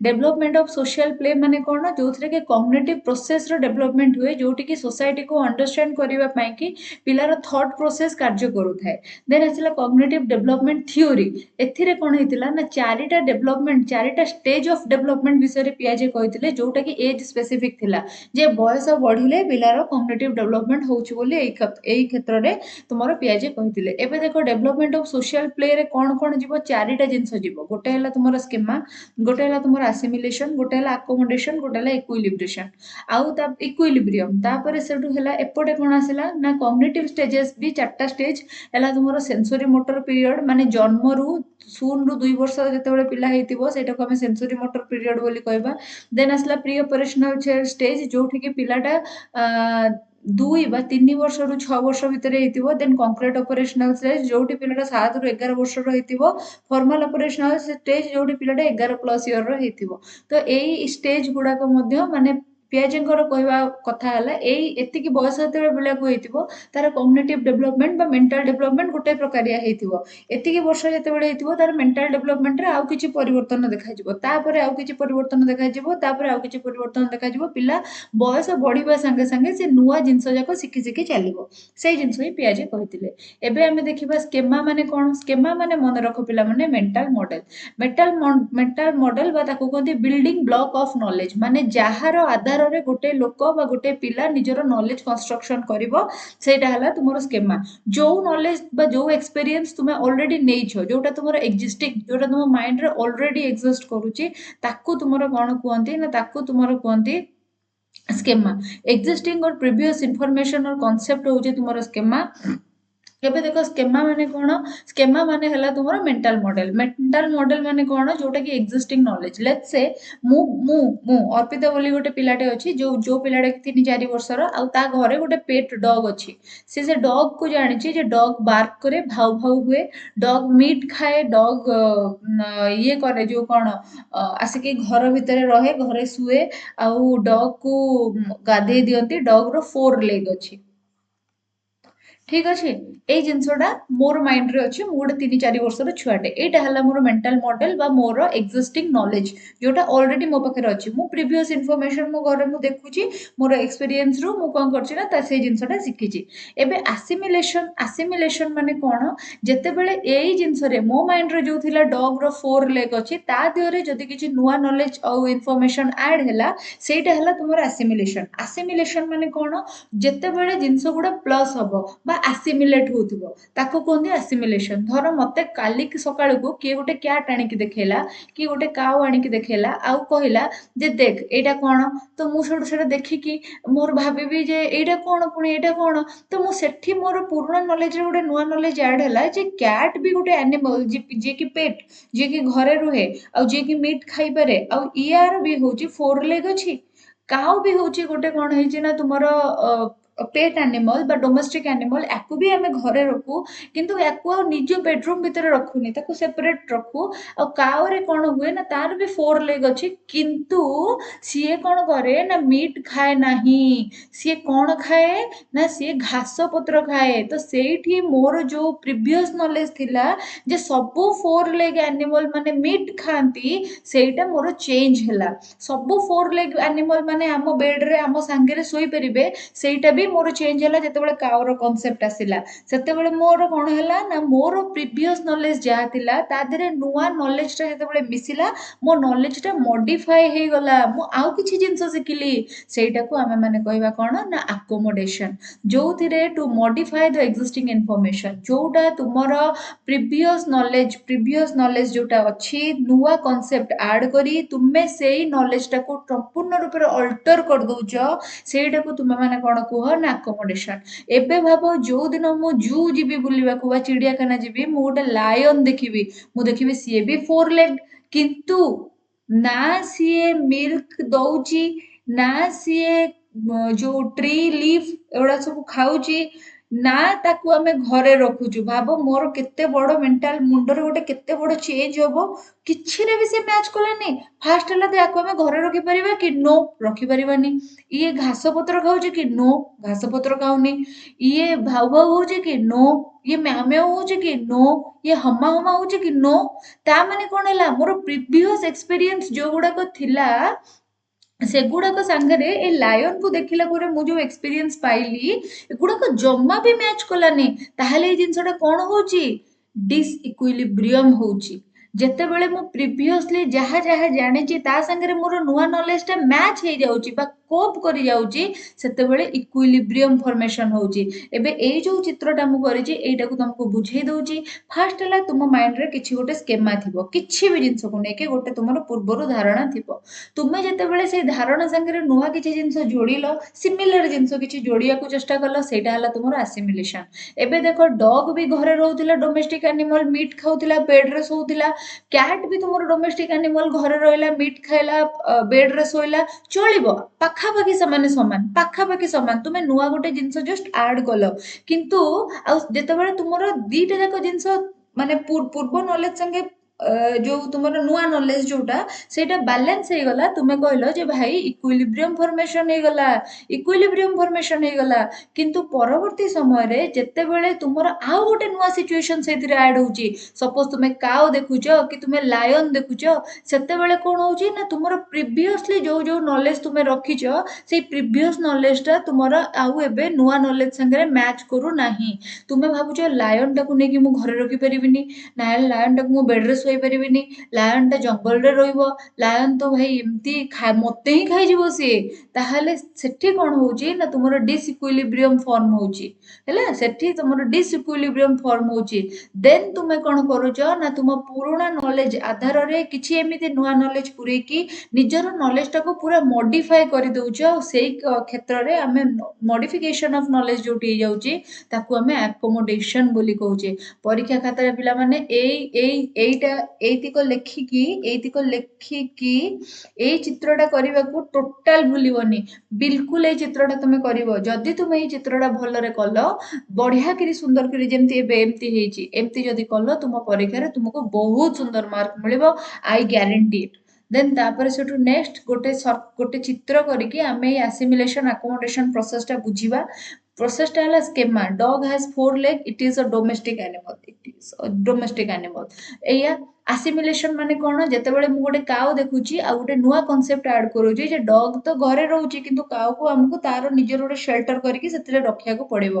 Development of social play ମାନେ କ'ଣ ଯୋଉଥିରେ କି କଗ୍ନିଟିଭ ପ୍ରୋସେସର ଡେଭଲପମେଣ୍ଟ ହୁଏ ଯୋଉଠିକି ସୋସାଇଟିକୁ ଅଣ୍ଡରଷ୍ଟାଣ୍ଡ କରିବା ପାଇଁ କି ପିଲାର ଥଟ୍ ପ୍ରୋସେସ କାର୍ଯ୍ୟ କରୁଥାଏ। ଦେନ୍ ଆସିଲା କଗ୍ନିଟିଭ ଡେଭଲପମେଣ୍ଟ ଥିଓରି। ଏଥିରେ କ'ଣ ହେଇଥିଲା ନା 4ଟା ଡେଭଲପମେଣ୍ଟ 4ଟା ଷ୍ଟେଜ ଅଫ ଡେଭଲପମେଣ୍ଟ ବିଷୟରେ ପିଆଜେ କହିଥିଲେ ଯୋଉଟା କି ଏଜ୍ ସ୍ପେସିଫିକ ଥିଲା ଯେ ବୟସ ବଢିଲେ ପିଲାର କଗ୍ନିଟିଭ ଡେଭଲପମେଣ୍ଟ ହଉଛି ବୋଲି ଏଇ କ୍ଷେତ୍ରରେ ତୁମର ପିଆଜେ କହିଥିଲେ। ଏବେ ଦେଖ ଡେଭଲପମେଣ୍ଟ ଅଫ ସୋସିଆଲ ପ୍ଲେରେ କ'ଣ ଯିବ 4ଟା ଜିନିଷ ଯିବ। ଗୋଟେ ହେଲା ତୁମର ସ୍କେମା, ଗୋଟେ ହେଲା ତୁମର ଆସିମିଲେସନ, ଗୋଟେ ହେଲା ଆକୋମୋଡେସନ, ଗୋଟେ ହେଲା ଇକ୍ୱିଲିବ୍ରେସନ ଆଉ ଇକ୍ୱିଲିବ୍ରିୟମ। ତାପରେ ସେଠୁ ହେଲା ଏପଟେ କ'ଣ ଆସିଲା ନା କଗ୍ନିଟିଭ ଷ୍ଟେଜେସ୍ ବି 4ଟା ଷ୍ଟେଜ ହେଲା ତୁମର ସେନ୍ସୋରି ମୋଟର ପିରିୟଡ ମାନେ ଜନ୍ମରୁ 0ରୁ 2 ବର୍ଷ ଯେତେବେଳେ ପିଲା ହେଇଥିବ ସେଇଟାକୁ ଆମେ ସେନ୍ସୋରି ମୋଟର ପିରିୟଡ ବୋଲି କହିବା। ଦେନ୍ ଆସିଲା ପ୍ରି ଅପରେସନାଲ ଷ୍ଟେଜ ଯୋଉଠିକି ପିଲାଟା 2 ବା 3 ବର୍ଷରୁ 6 ବର୍ଷ ଭିତରେ ହେଇଥିବ। ଦେନ୍ କଂକ୍ରିଟ ଅପରେସନାଲ ଷ୍ଟେଜ ଯୋଉଠି ପିଲାଟା 7ରୁ 11 ବର୍ଷର ହେଇଥିବ। ଫର୍ମାଲ ଅପରେସନାଲ ଷ୍ଟେଜ ଯୋଉଠି ପିଲାଟା 11+ ଇୟରର ହେଇଥିବ। ତ ଏଇ ଷ୍ଟେଜ ଗୁଡାକ ମଧ୍ୟ ମାନେ ପିଆଜେଙ୍କର କହିବା କଥା ହେଲା ଏତିକି ବୟସ ଯେତେବେଳେ ପିଲାକୁ ହେଇଥିବ ତାର କଗ୍ନିଟିଭ ଡେଭଲପମେଣ୍ଟ ବା ମେଣ୍ଟାଲ ଡେଭଲପମେଣ୍ଟ ଗୋଟେ ପ୍ରକାରିଆ ହେଇଥିବ। ଏତିକି ବର୍ଷ ଯେତେବେଳେ ହେଇଥିବ ତାର ମେଣ୍ଟାଲ ଡେଭଲପମେଣ୍ଟରେ ଆଉ କିଛି ପରିବର୍ତ୍ତନ ଦେଖାଯିବ। ତାପରେ ଆଉ କିଛି ପରିବର୍ତ୍ତନ ଦେଖାଯିବ। ତାପରେ ଆଉ କିଛି ପରିବର୍ତ୍ତନ ଦେଖାଯିବ। ପିଲା ବୟସ ବଢିବା ସାଙ୍ଗେ ସାଙ୍ଗେ ସେ ନୂଆ ଜିନିଷ ଯାକ ଶିଖି ଶିଖି ଚାଲିବ। ସେଇ ଜିନିଷ ହିଁ ପିଆଜେ କହିଥିଲେ। ଏବେ ଆମେ ଦେଖିବା ସ୍କେମା ମାନେ କ'ଣ। ସ୍କେମା ମାନେ ମନେ ରଖ ପିଲାମାନେ ମେଣ୍ଟାଲ ମଡେଲ। ମେଣ୍ଟାଲ ମଡେଲ ବା ତାକୁ କହନ୍ତି ବିଲ୍ଡିଂ ବ୍ଲକ ଅଫ ନଲେଜ ମାନେ ଯାହାର ଆଧାରରେ ଗୋଟେ ଲୋକ ବା ଗୋଟେ ପିଲା ନିଜର ନଲେଜ କନଷ୍ଟ୍ରକ୍ସନ କରିବ ସେଇଟା ହେଲା ତୁମର ସ୍କେମା। ଯୋଉ ନଲେଜ ବା ଯୋଉ ଏକ୍ସପେରିଏନ୍ସ ତୁମେ ଅଲରେଡି ନେଇଛ ଯୋଉଟା ତୁମର ଏକ୍ଜିଷ୍ଟିଂ ଯୋଉଟା ତୁମ ମାଇଣ୍ଡରେ ଅଲରେଡି ଏକ୍ଜିଷ୍ଟ କରୁଛି ତାକୁ ତୁମର କ'ଣ କୁହନ୍ତି ନା ତାକୁ ତୁମର କୁହନ୍ତି ସ୍କେମା। ଏକ୍ଜିଷ୍ଟିଂ ଅର ପ୍ରିଭିୟସ ଇନଫର୍ମେସନ ଅର କନସେପ୍ଟ ହଉଛି ତୁମର ସ୍କେମା। ଏବେ ଦେଖ ସ୍କେମା ମାନେ କ'ଣ। ସ୍କେମା ମାନେ ହେଲା ତୁମର ମେଣ୍ଟାଲ ମଡେଲ। ମେଣ୍ଟାଲ ମଡେଲ ମାନେ କ'ଣ ଯୋଉଟା କି ଏକ୍ଜିଷ୍ଟିଂ ନଲେଜ। ଲେଟ୍ସ ସେ ମୁଁ ଅର୍ପିତା ବୋଲି ଗୋଟେ ପିଲାଟେ ଅଛି ଯୋଉ ପିଲାଟା 3-4 ବର୍ଷର ଆଉ ତା ଘରେ ଗୋଟେ ପେଟ ଡଗ ଅଛି। ସେ ଡଗ କୁ ଜାଣିଛି ଯେ ଡଗ ବାର୍କ କରେ ଭାଉ ଭାଉ ହୁଏ। ଡଗ ମିଟ୍ ଖାଏ। ଡଗ ଇଏ କରେ ଯୋଉ କ'ଣ ଆସିକି ଘର ଭିତରେ ରହେ ଘରେ ଶୁଏ ଆଉ ଡଗ କୁ ଗାଧେଇ ଦିଅନ୍ତି। ଡଗ ର 4 ଲେଗ ଅଛି। ଠିକ ଅଛି। ଏଇ ଜିନିଷଟା ମୋର ମାଇଣ୍ଡରେ ଅଛି ମୁଁ ଗୋଟେ 3-4 ବର୍ଷର ଛୁଆଟେ। ଏଇଟା ହେଲା ମୋର ମେଣ୍ଟାଲ ମଡେଲ ବା ମୋର ଏକ୍ଜିଷ୍ଟିଂ ନଲେଜ ଯୋଉଟା ଅଲରେଡି ମୋ ପାଖରେ ଅଛି। ମୁଁ ପ୍ରିଭିୟସ ଇନଫର୍ମେସନ ମୋ ଘରେ ମୁଁ ଦେଖୁଛି ମୋର ଏକ୍ସପେରିଏନ୍ସରୁ ମୁଁ କ'ଣ କରୁଛି ନା ସେଇ ଜିନିଷଟା ଶିଖିଛି। ଏବେ ଆସିମିଲେସନ ମାନେ କ'ଣ ଯେତେବେଳେ ଏଇ ଜିନିଷରେ ମୋ ମାଇଣ୍ଡରେ ଯୋଉ ଥିଲା ଡଗର 4 ଲେଗ ଅଛି ତା ଦେହରେ ଯଦି କିଛି ନୂଆ ନଲେଜ ଆଉ ଇନଫର୍ମେସନ ଆଡ ହେଲା ସେଇଟା ହେଲା ତୁମର ଆସିମିଲେସନ। ଆସିମିଲେସନ ମାନେ କ'ଣ ଯେତେବେଳେ ଜିନିଷ ଗୁଡା ପ୍ଲସ୍ ହବ ବା ଆସିମିଲେଟ ହଉଥିବ ତାକୁ କୁହନ୍ତି ଆସିମିଲେସନ। ଧର ମତେ କାଲି ସକାଳକୁ କିଏ ଗୋଟେ କ୍ୟାଟ୍ ଆଣିକି ଦେଖେଇଲା କି ଗୋଟେ କାଉ ଆଣିକି ଦେଖେଇଲା ଆଉ କହିଲା ଯେ ଦେଖ ଏଇଟା କ'ଣ। ତ ମୁଁ ସେଟା ଦେଖିକି ମୋର ଭାବିବି ଯେ ଏଇଟା କ'ଣ ପୁଣି ଏଇଟା କ'ଣ। ତ ମୁଁ ସେଠି ମୋର ପୁରୁଣା ନଲେଜରେ ଗୋଟେ ନୂଆ ନଲେଜ ଆଡ ହେଲା ଯେ କ୍ୟାଟ୍ ବି ଗୋଟେ ଆନିମଲ ଯିଏକି ପେଟ୍ ଯିଏକି ଘରେ ରୁହେ ଆଉ ଯିଏକି ମିଟ୍ ଖାଇପାରେ ଆଉ ଇୟାର ବି ହଉଛି 4 ଲେଗ ଅଛି। କାଉ ବି ହଉଛି ଗୋଟେ କ'ଣ ହେଇଛି ନା ତୁମର ପେଟ୍ ଆନିମଲ ବା ଡୋମେଷ୍ଟିକ ଆନିମଲ ୟାକୁ ବି ଆମେ ଘରେ ରଖୁ କିନ୍ତୁ ୟାକୁ ଆଉ ନିଜ ବେଡରୁମ ଭିତରେ ରଖୁନି ତାକୁ ସେପାରେଟ ରଖୁ। ଆଉ କାଉରେ କ'ଣ ହୁଏ ନା ତାର ବି 4 ଲେଗ ଅଛି କିନ୍ତୁ ସିଏ କ'ଣ କରେ ନା ମିଟ୍ ଖାଏ ନାହିଁ। ସିଏ କ'ଣ ଖାଏ ନା ସିଏ ଘାସ ପତ୍ର ଖାଏ। ତ ସେଇଠି ମୋର ଯୋଉ ପ୍ରିଭିୟସ ନଲେଜ ଥିଲା ଯେ ସବୁ 4 ଲେଗ ଆନିମଲ ମାନେ ମିଟ୍ ଖାଆନ୍ତି ସେଇଟା ମୋର ଚେଞ୍ଜ ହେଲା। ସବୁ 4 ଲେଗ ଆନିମଲ ମାନେ ଆମ ବେଡରେ ଆମ ସାଙ୍ଗରେ ଶୋଇପାରିବେ ସେଇଟା ବି ମୋର ଚେଞ୍ଜ ହେଲା ଯେତେବେଳେ କାଉର କନସେପ୍ଟ ଆସିଲା। ସେତେବେଳେ ମୋର କ'ଣ ହେଲା ନା ମୋର ପ୍ରିଭିୟସ ନଲେଜ ଯାହା ଥିଲା ତା ଦେହରେ ନୂଆ ନଲେଜଟା ଯେତେବେଳେ ମିଶିଲା ମୋ ନଲେଜଟା ମଡିଫାଏ ହେଇଗଲା। ମୁଁ ଆଉ କିଛି ଜିନିଷ ଶିଖିଲି ସେଇଟାକୁ ଆମେ ମାନେ କହିବା କ'ଣ ନା ଆକୋମୋଡେସନ। ଯୋଉଥିରେ ଟୁ ମଡିଫାଏ ଦ ଏକ୍ଜିଷ୍ଟିଂ ଇନଫର୍ମେସନ ଯୋଉଟା ତୁମର ପ୍ରିଭିୟସ ନଲେଜ ଯୋଉଟା ଅଛି ନୂଆ କନସେପ୍ଟ ଆଡ କରି ତୁମେ ସେଇ ନଲେଜଟାକୁ ସମ୍ପୂର୍ଣ୍ଣ ରୂପରେ ଅଲ୍ଟର କରିଦଉଛ ସେଇଟାକୁ ତୁମେ ମାନେ କ'ଣ କୁହ ନା ଆକୋମୋଡେସନ। ଏବେ ଭାବ ଯୋଉ ଦିନ ମୁଁ ଜୁ ଯିବି ବୁଲିବାକୁ ବା ଚିଡିଆଖାନା ଯିବି, ମୁଁ ଗୋଟେ ଲାୟନ ଦେଖିବି, ମୁଁ ଦେଖିବି ସିଏ ବି 4 ଲେଗ୍, କିନ୍ତୁ ନା ସିଏ ମିଲ୍କ ଦଉଛି, ନା ସିଏ ଯୋଉ ଟ୍ରି ଲିଫ୍ ଏଗୁଡା ସବୁ ଖାଉଛି, ନା ତାକୁ ଆମେ ଘରେ ରଖୁଛୁ। ଭାବ ମୋର କେତେ ବଡ ମେଣ୍ଟାଲ ମୁଣ୍ଡରେ ଗୋଟେ କେତେ ବଡ ଚେଞ୍ଜ ହବ। କିଛିରେ ବି ସେ ମ୍ୟାଚ୍ କଲାନି। ଫାଷ୍ଟ ହେଲା ୟାକୁ ଆମେ ଘରେ ରଖିପାରିବା କି? ନୋ, ରଖିପାରିବାନି। ଇଏ ଘାସ ପତ୍ର ଖାଉଛି କି? ନୋ, ଘାସ ପତ୍ର ଖାଉନି। ଇଏ ଭାଉ ଭାଉ ହଉଛି କି? ନୋ। ଇଏ ମ୍ୟାଉ ମ୍ୟାଉ ହଉଛି କି? ନୋ। ଇଏ ହମା ହମା ହଉଛି କି? ନୋ। ତା ମାନେ କଣ ହେଲା, ମୋର ପ୍ରିଭିୟସ ଏକ୍ସପିରିଏନ୍ସ ଯୋଉ ଗୁଡାକ ଥିଲା ସେଗୁଡାକ ସାଙ୍ଗରେ ଏ ଲାୟନକୁ ଦେଖିଲା ପରେ ମୁଁ ଯୋଉ ଏକ୍ସପିରିଏନ୍ସ ପାଇଲି, ଏଗୁଡାକ ଜମା ବି ମ୍ୟାଚ୍ କଲାନି। ତାହେଲେ ଏଇ ଜିନିଷଟା କଣ ହଉଛି? ଡିସ୍ ଇକ୍ୱିଲିବ୍ରିୟମ ହଉଛି। ଯେତେବେଳେ ମୁଁ ପ୍ରିଭିୟସଲି ଯାହା ଯାହା ଜାଣିଛି ତା ସାଙ୍ଗରେ ମୋର ନୂଆ ନଲେଜଟା ମ୍ୟାଚ୍ ହେଇଯାଉଛି ବା କୋପ୍ କରି ଯାଉଛି, ସେତେବେଳେ ଇକ୍ୱିଲିବ୍ରିୟମ ଫର୍ମେସନ ହଉଛି। ଏବେ ଏଇ ଯୋଉ ଚିତ୍ରଟା ମୁଁ କରିଛି ଏଇଟାକୁ ତମକୁ ବୁଝେଇ ଦଉଛି। ଫାଷ୍ଟ ହେଲା ତୁମ ମାଇଣ୍ଡରେ କିଛି ଗୋଟେ ସ୍କେମା ଥିବ, କିଛି ବି ଜିନିଷକୁ ନେଇକି ଗୋଟେ ତୁମର ପୂର୍ବରୁ ଧାରଣା ଥିବ। ତୁମେ ଯେତେବେଳେ ସେଇ ଧାରଣା ସାଙ୍ଗରେ ନୂଆ କିଛି ଜିନିଷ ଯୋଡ଼ିଲ, ସିମିଲାର ଜିନିଷ କିଛି ଯୋଡ଼ିବାକୁ ଚେଷ୍ଟା କଲ, ସେଇଟା ହେଲା ତୁମର ଆସିମିଲେସନ। ଏବେ ଦେଖ, ଡଗ୍ ବି ଘରେ ରହୁଥିଲା, ଡୋମେଷ୍ଟିକ ଆନିମଲ, ମିଟ୍ ଖାଉଥିଲା, ବେଡରେ ଶୋଉଥିଲା। କ୍ୟାଟ୍ ବି ତୁମର ଡୋମେଷ୍ଟିକ ଆନିମଲ, ଘରେ ରହିଲା, ମିଟ୍ ଖାଇଲା, ବେଡରେ ଶୋଇଲା, ଚଳିବ। ପାଖାପାଖି ସେମାନେ ସମାନ, ପାଖାପାଖି ସମାନ। ତୁମେ ନୂଆ ଗୋଟେ ଜିନିଷ ଜଷ୍ଟ ଆଡ୍ କଲ, କିନ୍ତୁ ଆଉ ଯେତେବେଳେ ତୁମର ଦିଟା ଯାକ ଜିନିଷ ମାନେ ପୂର୍ବ ନଲେଜ ସାଙ୍ଗେ ଯୋଉ ତୁମର ନୂଆ ନଲେଜ ଯୋଉଟା ସେଇଟା ବାଲାନ୍ସ ହେଇଗଲା, ତୁମେ କହିଲ ଯେ ଭାଇ ଇକ୍ୱିଲିବ୍ରିୟମ ଫର୍ମେସନ ହେଇଗଲା, ଇକ୍ୱିଲିବ୍ରିୟମ ଫର୍ମେସନ ହେଇଗଲା। କିନ୍ତୁ ପରବର୍ତ୍ତୀ ସମୟରେ ଯେତେବେଳେ ତୁମର ଆଉ ଗୋଟେ ନୂଆ ସିଚୁଏସନ ସେଇଥିରେ ଆଡ୍ ହଉଛି, ସପୋଜ ତୁମେ କାଉ ଦେଖୁଛ କି ତୁମେ ଲାୟନ ଦେଖୁଛ, ସେତେବେଳେ କଣ ହଉଛି ନା ତୁମର ପ୍ରିଭିୟସଲି ଯୋଉ ଯୋଉ ନଲେଜ ତୁମେ ରଖିଛ, ସେଇ ପ୍ରିଭିୟସ ନଲେଜଟା ତୁମର ଆଉ ଏବେ ନୂଆ ନଲେଜ ସାଙ୍ଗରେ ମ୍ୟାଚ୍ କରୁନାହିଁ। ତୁମେ ଭାବୁଛ ଲାୟନଟାକୁ ନେଇକି ମୁଁ ଘରେ ରଖିପାରିବିନି, ନାଇଁ ଲାୟନଟାକୁ ମୁଁ ବେଡରେ ଶୋଇ ପାରିବିନି, ଲାୟନଟା ଜଙ୍ଗଲରେ ରହିବ, ଲାୟନ ତ ଭାଇ ଏମିତି ମତେ ହିଁ ଖାଇଯିବ ସିଏ। ତାହେଲେ ସେଠି କଣ ହଉଛି ନା ତୁମର ଡିସଇକ୍ୱିଲିବ୍ରିୟମ ଫର୍ମ ହଉଛି। ହେଲା, ସେଠି ତୁମର ଡିସଇକ୍ୱିଲିବ୍ରିୟମ ଫର୍ମ ହଉଛି। ଦେନ୍ ତୁମେ କଣ କରୁଛ ନା ତୁମ ପୁରୁଣା ନଲେଜ ଆଧାରରେ କିଛି ଏମିତି ନୂଆ ନଲେଜ ପୁରେଇକି ନିଜର ନଲେଜଟାକୁ ପୁରା ମଡିଫାଏ କରିଦଉଛ। ଆଉ ସେଇ କ୍ଷେତ୍ରରେ ଆମେ ମଡିଫିକେସନ ଅଫ ନଲେଜ ଯୋଉଠି ହେଇଯାଉଛି, ତାକୁ ଆମେ ଆକୋମୋଡେସନ ବୋଲି କହୁଛେ। ପରୀକ୍ଷା ଖାତାରେ ପିଲାମାନେ ଏଇତିକ ଲେଖିକି ଏଇ ଚିତ୍ରଟା କରିବାକୁ ଟୋଟାଲ ଭୁଲିବନି। ବିଲକୁଲ ଏଇ ଚିତ୍ରଟା ତମେ କରିବ। ଯଦି ତୁମେ ଏଇ ଚିତ୍ରଟା ଭଲରେ କଲ, ବଢିଆ କିରି ସୁନ୍ଦର କିରି, ଯେମିତି ଏବେ ଏମିତି ହେଇଛି, ଏମିତି ଯଦି କଲ, ତୁମ ପରୀକ୍ଷାରେ ତୁମକୁ ବହୁତ ସୁନ୍ଦର ମାର୍କ ମିଳିବ, ଆଇ ଗ୍ୟାରେଣ୍ଟି ଇଟ୍। ଦେନ୍ ତାପରେ ସେଠୁ ନେକ୍ସଟ ଗୋଟେ ଚିତ୍ର କରିକି ଆମେ ଏଇ ଆସିମିଲେସନ ଆକୋମୋଡେସନ ପ୍ରୋସେସଟା ବୁଝିବା। ପ୍ରୋସେସଟା ହେଲା schema. Dog has 4 leg, it is a domestic animal, it is domestic animal. ଏଇଆ ଆସିମିଲେସନ ମାନେ କଣ? ଯେତେବେଳେ ମୁଁ ଗୋଟେ କାଉ ଦେଖୁଛି ଆଉ ଗୋଟେ ନୂଆ କନସେପ୍ଟ ଆଡ୍ କରୁଛି ଯେ ଡଗ୍ ତ ଘରେ ରହୁଛି, କିନ୍ତୁ କାଉକୁ ଆମକୁ ତାର ନିଜର ଗୋଟେ ସେଲ୍ଟର କରିକି ସେଥିରେ ରଖିବାକୁ ପଡିବ।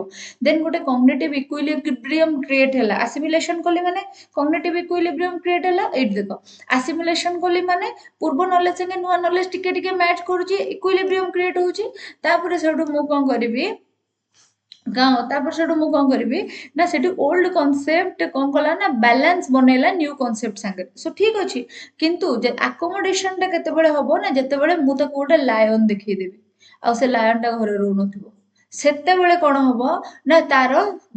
ଦେନ୍ ଗୋଟେ କଗ୍ନିଟିଭ ଇକ୍ୱିଲିବ୍ରିୟମ କ୍ରିଏଟ ହେଲା। ଆସିମିଲେସନ କଲି ମାନେ କଗ୍ନିଟିଭ ଇକ୍ୱିଲିବ୍ରିୟମ କ୍ରିଏଟ ହେଲା। ଏଇଠି ଦେଖ, ଆସିମିଲେସନ କଲି ମାନେ ପୂର୍ବ ନଲେଜ ସାଙ୍ଗେ ନୂଆ ନଲେଜ ଟିକେ ଟିକେ ମ୍ୟାଚ୍ କରୁଛି, ଇକ୍ୱିଲିବ୍ରିୟମ କ୍ରିଏଟ ହଉଛି। ତାପରେ ସେଠୁ ମୁଁ କଣ କରିବି ନା ସେଠି ଓଲ୍ଡ କନସେପ୍ଟ କଣ କଲା ନା ବାଲାନ୍ସ ବନେଇଲା ନ୍ୟୁ କନସେପ୍ଟ ସାଙ୍ଗରେ। ସୋ ଠିକ ଅଛି, କିନ୍ତୁ ଆକୋମୋଡେସନଟା କେତେବେଳେ ହବ ନା ଯେତେବେଳେ ମୁଁ ତାକୁ ଗୋଟେ ଲାୟନ ଦେଖେଇଦେବି ଆଉ ସେ ଲାୟନଟା ଘରେ ରହୁନଥିବ। ସେତେବେଳେ କଣ ହବ ନା ତାର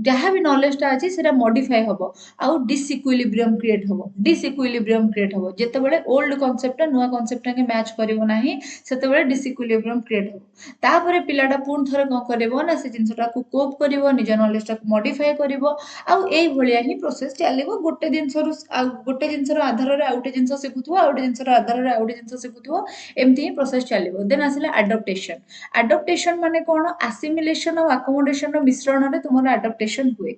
ଯାହା ବି ନଲେଜଟା ଅଛି ସେଟା ମଡିଫାଏ ହବ ଆଉ ଡିସଇକ୍ୱିଲିବ୍ରିୟମ କ୍ରିଏଟ ହବ। ଡିସଇକ୍ୱିଲିବ୍ରିୟମ କ୍ରିଏଟ ହବ ଯେତେବେଳେ ଓଲ୍ଡ କନସେପ୍ଟଟା ନୂଆ କନସେପ୍ଟ ସାଙ୍ଗେ ମ୍ୟାଚ୍ କରିବ ନାହିଁ, ସେତେବେଳେ ଡିସଇକ୍ୱିଲିବ୍ରିୟମ କ୍ରିଏଟ ହବ। ତାପରେ ପିଲାଟା ପୁଣି ଥରେ କଣ କରିବ ନା ସେ ଜିନିଷଟାକୁ କୋପ୍ କରିବ, ନିଜ ନଲେଜଟାକୁ ମଡିଫାଏ କରିବ। ଆଉ ଏଇଭଳିଆ ହିଁ ପ୍ରୋସେସ ଚାଲିବ। ଗୋଟେ ଜିନିଷର ଆଧାରରେ ଆଉ ଗୋଟେ ଜିନିଷ ଶିଖୁଥିବ, ଆଉ ଗୋଟେ ଜିନିଷର ଆଧାରରେ ଆଉ ଗୋଟେ ଜିନିଷ ଶିଖୁଥିବ, ଏମିତି ହିଁ ପ୍ରୋସେସ ଚାଲିବ। ଦେନ୍ ଆସିଲା ଆଡପ୍ଟେସନ। ଆଡପ୍ଟେସନ ମାନେ କଣ? ଆସିମିଲେସନ ଆଉ ଆକୋମୋଡେସନର ମିଶ୍ରଣରେ ତୁମର ଆଡପ୍ଟେସନ ହୁଏ।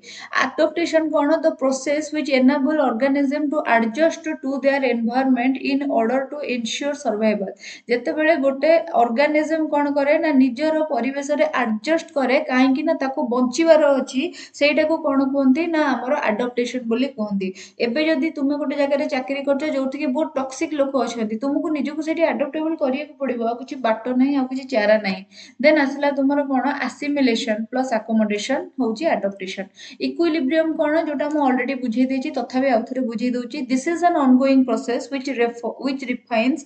ଆଡପ୍ଟେସନ କଣ? The process which enable organism to adjust to their environment in order to ensure survival. ଯେତେବେଳେ ଗୋଟେ ଅର୍ଗାନିଜମ କଣ କରେ ନା ନିଜର ପରିବେଶରେ ଆଡଜଷ୍ଟ କରେ, କାହିଁକି ନା ତାକୁ ବଞ୍ଚିବାର ଅଛି, ସେଇଟାକୁ କଣ କୁହନ୍ତି ନା ଆମର ଆଡପ୍ଟେସନ ବୋଲି କୁହନ୍ତି। ଏବେ ଯଦି ତୁମେ ଗୋଟେ ଜାଗାରେ ଚାକିରି କରୁଛ ଯୋଉଠିକି ବହୁତ ଟକ୍ସିକ ଲୋକ ଅଛନ୍ତି, ତୁମକୁ ନିଜକୁ ସେଠି ଆଡପ୍ଟେବଲ କରିବାକୁ ପଡିବ। ଆଉ କିଛି ବାଟ ନାହିଁ, ଆଉ କିଛି ଚାରା ନାହିଁ। ଦେନ୍ ଆସିଲା ତୁମର କଣ? ଆସିମିଲେସନ୍ प्लस ଆକୋମୋଡେସନ୍ ହେଉଛି ଆଡପ୍ଟେସନ୍। ଇକ୍ୱିଲିବ୍ରିୟମ୍ କ'ଣ ଯୋଉଟା ମୁଁ ଅଲରେଡି ବୁଝେଇ ଦେଇଛି, ତଥାପି ଆଉ ଥରେ ବୁଝେଇ ଦଉଛି। This is an ଅନଗୋଇଂ process which refines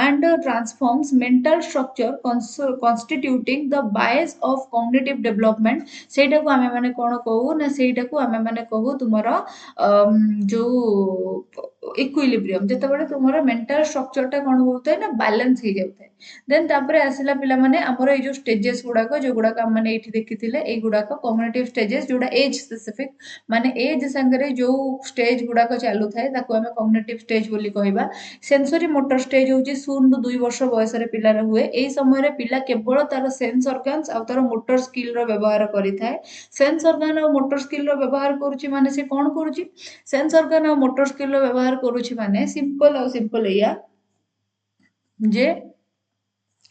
and transforms mental structure constituting the bias of cognitive development। ସେଇଟାକୁ ଆମେ ମାନେ କ'ଣ କହୁ ନା, ସେଇଟାକୁ ଆମେ ମାନେ କହୁ ତୁମର ଯୋଉ ଇକ୍ୱିଲିବ୍ରିୟମ୍। ଯେତେବେଳେ ତୁମର ମେଣ୍ଟାଲ ଷ୍ଟ୍ରକ୍ଚରଟା କ'ଣ ହଉଥାଏ ନା ବାଲାନ୍ସ ହେଇଯାଉଥାଏ। ଦେନ୍ ତାପରେ ଆସିଲା ପିଲାମାନେ ଆମର ଏଇ ଯୋଉ ଷ୍ଟେଜେସ୍ ଗୁଡାକ ଯୋଉଗୁଡାକ ଆମମାନେ ଏଇଠି ଦେଖିଥିଲେ, ଏଇଗୁଡାକ କଗ୍ନିଟିଭ୍ ଷ୍ଟେଜେସ୍, ଯୋଉଟା ଏଜ୍ ସ୍ପେସିଫିକ୍, ମାନେ ଏଜ୍ ସାଙ୍ଗରେ ଯୋଉ ଷ୍ଟେଜ୍ ଗୁଡାକ ଚାଲୁଥାଏ ତାକୁ ଆମେ କଗ୍ନିଟିଭ୍ ଷ୍ଟେଜ୍ ବୋଲି କହିବା। ସେନ୍ସରି ମୋଟର ଷ୍ଟେଜ୍ ହଉଛି 0 ରୁ 2 ବର୍ଷ ବୟସରେ ପିଲାର ହୁଏ। ଏଇ ସମୟରେ ପିଲା କେବଳ ତାର ସେନ୍ସ ଅର୍ଗାନ୍ସ ଆଉ ତାର ମୋଟର ସ୍କିଲର ବ୍ୟବହାର କରିଥାଏ। ସେନ୍ସ ଅର୍ଗାନ ଆଉ ମୋଟର ସ୍କିଲର ବ୍ୟବହାର କରୁଛି ମାନେ ସେ କ'ଣ କରୁଛି? ସେନ୍ସ ଅର୍ଗାନ ଆଉ ମୋଟର ସ୍କିଲର ବ୍ୟବହାର କରୁଛି ମାନେ ସିମ୍ପଲ ଏଇଆ ଯେ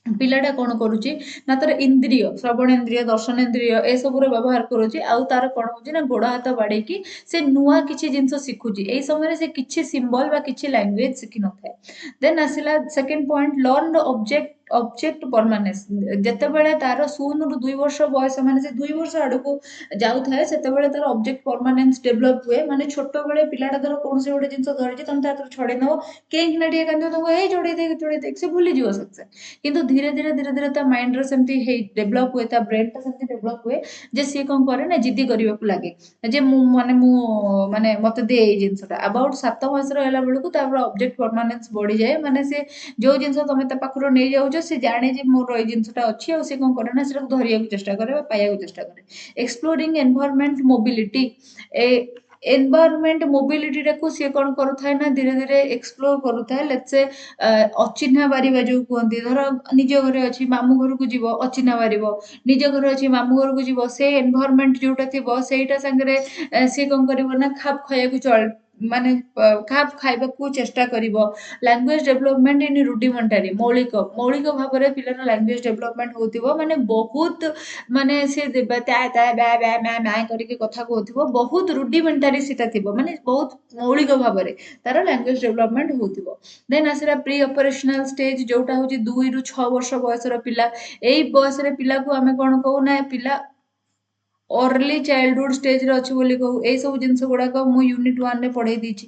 ପିଲାଟା କ'ଣ କରୁଛି ନା ତାର ଇନ୍ଦ୍ରିୟ, ଶ୍ରବଣେନ୍ଦ୍ରିୟ, ଦର୍ଶନେନ୍ଦ୍ରିୟ ଏସବୁର ବ୍ୟବହାର କରୁଛି। ଆଉ ତାର କ'ଣ ହଉଛି ନା ଗୋଡ଼ ହାତ ବାଡ଼େଇକି ସେ ନୂଆ କିଛି ଜିନିଷ ଶିଖୁଛି। ଏଇ ସମୟରେ ସେ କିଛି ସିମ୍ବଲ ବା କିଛି ଲାଙ୍ଗୁଏଜ ଶିଖିନଥାଏ। ଦେନ୍ ଆସିଲା ସେକେଣ୍ଡ ପଏଣ୍ଟ, ଲର୍ନ ଅବଜେକ୍ଟ ପରମାନେନ୍ସ। ଯେତେବେଳେ ତାର 0 ରୁ 2 ବର୍ଷ ବୟସ, ମାନେ ସେ 2 ବର୍ଷ ଆଡ଼କୁ ଯାଉଥାଏ, ସେତେବେଳେ ତାର ଅବଜେକ୍ଟ ପରମାନେନ୍ସ ଡେଭଲପ ହୁଏ। ମାନେ ଛୋଟବେଳେ ପିଲାଟା ଧର କୌଣସି ଗୋଟେ ଜିନିଷ ଧରିଛି, ତମେ ତା ହାତରୁ ଛଡ଼େଇ ନେବ, କେହିକିନା ଟିକେ କାନ୍ଦିବ, ତମକୁ ହେଇ ଯୋଡ଼େଇ ଦେଇକି ସେ ଭୁଲିଯିବ ସାଙ୍ଗେ ସାଙ୍ଗେ। କିନ୍ତୁ ଧୀରେ ଧୀରେ ତା ମାଇଣ୍ଡରେ ସେମିତି ହେଇ ଡେଭଲପ ହୁଏ, ତା ବ୍ରେନଟା ସେମିତି ଡେଭଲପ ହୁଏ ଯେ ସିଏ କ'ଣ କରେ ନା ଜିଦି କରିବାକୁ ଲାଗେ ଯେ ମୁଁ ମାନେ ମତେ ଦେ ଏଇ ଜିନିଷଟା। ଆବାଉଟ 7 ମାସର ହେଲା ବେଳକୁ ତାପରେ ଅବଜେକ୍ଟ ପରମାନେନ୍ସ ବଢିଯାଏ। ମାନେ ସେ ଯୋଉ ଜିନିଷ ତମେ ତା ପାଖରୁ ନେଇଯାଉଛ, ସେ ଜାଣେ ଯେ ମୋର ଏଇ ଜିନିଷଟା ଅଛି, ଆଉ ସେ କ'ଣ କରେ ନା ସେଟାକୁ ଧରିବାକୁ ଚେଷ୍ଟା କରେ ବା ପାଇବାକୁ ଚେଷ୍ଟା କରେ। ଏକ୍ସପ୍ଲୋରିଂ ଏନଭାୟରନମେଣ୍ଟ ମୋବିଲିଟି, ଏନଭାୟରନମେଣ୍ଟ ମୋବିଲିଟିଟାକୁ ସିଏ କ'ଣ କରୁଥାଏ ନା ଧୀରେ ଧୀରେ ଏକ୍ସପ୍ଲୋର କରୁଥାଏ। ଲେଟ୍ସ ସେ ଅଚିହ୍ନା ବାରିବା ଯୋଉ କୁହନ୍ତି, ଧର ନିଜ ଘରେ ଅଛି ମାମୁଁ ଘରକୁ ଯିବ, ଅଚିହ୍ନା ବାରିବ। ନିଜ ଘରେ ଅଛି ମାମୁଁ ଘରକୁ ଯିବ, ସେ ଏନଭାୟରନମେଣ୍ଟ ଯୋଉଟା ଥିବ ସେଇଟା ସାଙ୍ଗରେ ସିଏ କ'ଣ କରିବ ନା ଖାପ ଖୁଆଇବାକୁ ମାନେ ଖାପ ଖାଇବାକୁ ଚେଷ୍ଟା କରିବ। ଲାଙ୍ଗୁଏଜ ଡେଭଲପମେଣ୍ଟ ଇନ୍ ରୁଡିମେଣ୍ଟାରୀ, ମୌଳିକ ଭାବରେ ପିଲାର ଲାଙ୍ଗୁଏଜ ଡେଭଲପମେଣ୍ଟ ହଉଥିବ। ମାନେ ବହୁତ ମାନେ ସେ ତା ତା ବ୍ୟା ବ୍ୟା ମ୍ୟା ମ୍ୟା କରିକି କଥା କହୁଥିବ, ବହୁତ ରୁଡିମେଣ୍ଟାରୀ ସେଟା ଥିବ, ମାନେ ବହୁତ ମୌଳିକ ଭାବରେ ତାର ଲାଙ୍ଗୁଏଜ ଡେଭଲପମେଣ୍ଟ ହଉଥିବ। ଦେନ୍ ଆସିଲା ପ୍ରି ଅପରେସନାଲ ଷ୍ଟେଜ, ଯୋଉଟା ହଉଛି 2 ରୁ 6 ବର୍ଷ ବୟସର ପିଲା। ଏଇ ବୟସରେ ପିଲାକୁ ଆମେ କ'ଣ କହୁ ନା ପିଲା अर्ली चाइल्डहुड स्टेज रे अछि बोली कहू। एई सब जिंस गुड़ाक मु यूनिट 1 रे पढ़ाई दीची।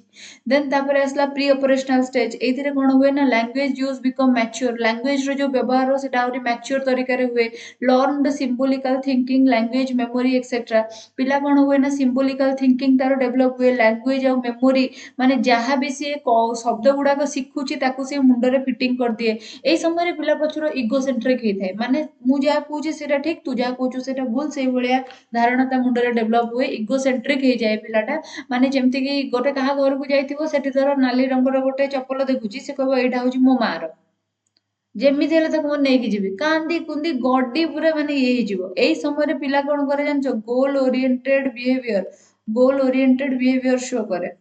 देन तापर आसला प्री ऑपरेशनल स्टेज। एइथिरे कोन हुए ना language use become mature. Language रो जो व्यवहार हो सेटा आउरी मैच्योर तरीका रे हुए। Learn symbolical thinking, language memory etcetera. पिला कोन हुए ना सिंबॉलिकल थिंकिंग तारो डेवलप हुए। लैंग्वेज और मेमोरी माने जहाँ भी सी शब्द गुड़ाक शिखुची ताकू से मुंडे रे फिटिंग कर दिए। एई समय रे पिला पछरो इगोसेंट्रिक हे थाए, माने मु जा कहूची सेटा ठीक, तू जा कहूचु सेटा भूल, सेई भलिया धारणा ता मुंडरे डेभलप हुए। इगोसेंट्रिक हो जाए पिलाटा। माने जेमती कि गोटे कहा घर को जाइथिबो, सेठी धर नाली रंगर गोटे चप्पल देखुची, से कहबो एइटा होची मो मार, जेमिति हेले ताको नेकी जिबी, कांदी कुंदी गड्डी पूरा माने ये हिजिबो। एई समय पिला कोन करे जानचो, गोल ओरिएंटेड बिहेवियर शो करे।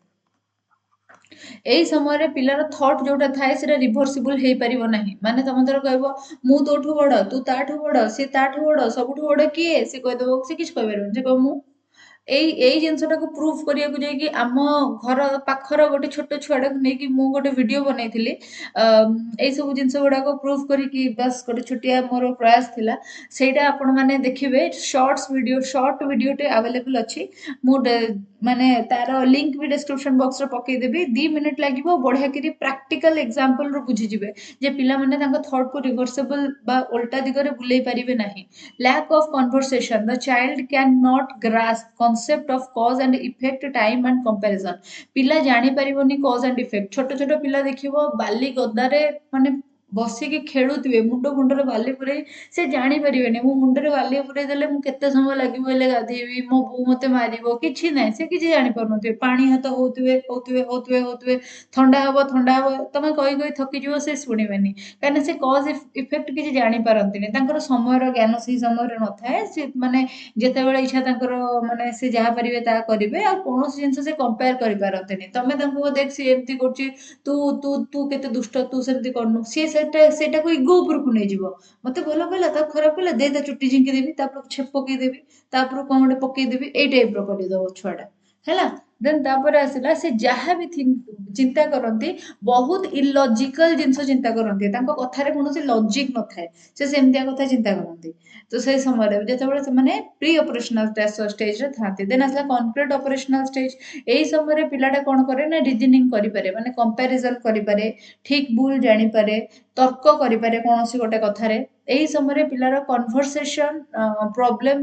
एई समय पिलार थॉट जोटा थाए सेटा रिभर्सिबल हेई परिबो नाही। माने तमे धर कहबो मु तोठू बड़, तू ताठू बड़, से ताठू बड़, सबठू बड़ किए, से कह देबो, से किछ कहि परिबोनी, से कहबो मु। एई जिनसटाକୁ प्रूफ କରିବାକୁ ଯାଇକି ଆମ ଘର ପାଖର ଗୋଟେ ଛୋଟ ଛୁଆଟାକୁ ନେଇକି ମୁଁ ଗୋଟେ ଭିଡିଓ ବନେଇଥିଲି। ଏଇ ସବୁ ଜିନିଷ ଗୁଡାକ ପ୍ରୁଫ କରିକି ବାସ୍ ଗୋଟେ ଛୋଟିଆ ମୋର ପ୍ରୟାସ ଥିଲା। ସେଇଟା ଆପଣ ମାନେ ଦେଖିବେ, ସର୍ଟ ଭିଡିଓଟେ ଆଭେଲେବଲ ଅଛି। ମୁଁ ମାନେ ତାର ଲିଙ୍କ ବି ଡେସ୍କ୍ରିପ୍ସନ ବକ୍ସରେ ପକେଇଦେବି। 2 ମିନିଟ୍ ଲାଗିବ, ବଢିଆ କରି ପ୍ରାକ୍ଟିକାଲ ଏକ୍ସାମ୍ପଲ ରୁ ବୁଝିଯିବେ ଯେ ପିଲାମାନେ ତାଙ୍କ ଥଟ୍ କୁ ରିଭର୍ସିବଲ ବା ଓଲଟା ଦିଗରେ ବୁଲେଇ ପାରିବେ ନାହିଁ। Lack of conversation, the child can not grasp concept of cause and effect, time and comparison. ପିଲା ଜାଣିପାରିବନି କଜ୍ ଆଣ୍ଡ ଇଫେକ୍ଟ। ଛୋଟ ଛୋଟ ପିଲା ଦେଖିବ ବାଲି ଗଦାରେ ମାନେ ବସିକି ଖେଳୁଥିବେ, ମୁଣ୍ଡରେ ବାଲି ପୁରେଇ, ସେ ଜାଣିପାରିବେନି ମୁଁ ମୁଣ୍ଡରେ ବାଲି ପୁରେଇ ଦେଲେ ମୁଁ କେତେ ସମୟ ଲାଗିବ ହେଲେ ଗାଧେଇବି, ମୋ ବୋଉ ମତେ ମାରିବ, କିଛି ନାହିଁ। ସେ କିଛି ଜାଣିପାରୁନଥିବେ, ପାଣି ହାତ ହଉଥିବେ, ଥଣ୍ଡା ହବ, ତମେ କହି ଥକିଯିବ, ସେ ଶୁଣିବେନି। କାହିଁକିନା ସେ କଜ୍ ଇଫେକ୍ଟ କିଛି ଜାଣିପାରନ୍ତିନି। ତାଙ୍କର ସମୟର ଜ୍ଞାନ ସେଇ ସମୟରେ ନଥାଏ। ସେ ମାନେ ଯେତେବେଳେ ଇଚ୍ଛା ତାଙ୍କର ମାନେ ସେ ଯାହା ପାରିବେ ତାହା କରିବେ, ଆଉ କୌଣସି ଜିନିଷ ସେ କମ୍ପେୟାର କରିପାରନ୍ତିନି। ତମେ ତାଙ୍କୁ ଦେଖ ସିଏ ଏମିତି କରୁଛି, ତୁ ତୁ ତୁ କେତେ ଦୁଷ୍ଟ, ତୁ ସେମିତି କରୁନୁ, ସିଏ ସେଇଟାକୁ ଇଗୋ ଉପରକୁ ନେଇଯିବ। ମତେ ଭଲ କହିଲା, ତାକୁ ଖରାପ କହିଲା, ଦେ ତା ଚୁଟି ଝିଙ୍କି ଦେବି, ତାପରେ ଛେପ ପକେଇଦେବି, ତାପରେ କଣ ଗୋଟେ ପକେଇଦେବି, ଏଇ ଟାଇପ ର କରିଦବ ଛୁଆଟା ହେଲା। ଦେନ୍ ତାପରେ ଆସିଲା ସେ ଯାହା ବି ଚିନ୍ତା କରନ୍ତି ବହୁତ ଇଲଜିକାଲ ଜିନିଷ ଚିନ୍ତା କରନ୍ତି, ତାଙ୍କ କଥାରେ କୌଣସି ଲଜିକ ନଥାଏ, ସେ ସେମିତିଆ କଥା ଚିନ୍ତା କରନ୍ତି। ତ ସେଇ ସମୟରେ ଯେତେବେଳେ ସେମାନେ ପ୍ରି ଅପରେସନାଲ ଷ୍ଟେଜରେ ଥାନ୍ତି, ଦେନ୍ ଆସିଲା କନକ୍ରିଟ ଅପରେସନାଲ ଷ୍ଟେଜ। ଏଇ ସମୟରେ ପିଲାଟା କଣ କରେ ନା ରିଜନିଂ କରିପାରେ, ମାନେ କମ୍ପାରିଜନ କରିପାରେ, ଠିକ ଭୁଲ ଜାଣିପାରେ, ତର୍କ କରିପାରେ କୌଣସି ଗୋଟେ କଥାରେ। ଏଇ ସମୟରେ ପିଲାର କନଭରସେସନ ପ୍ରୋବ୍ଲେମ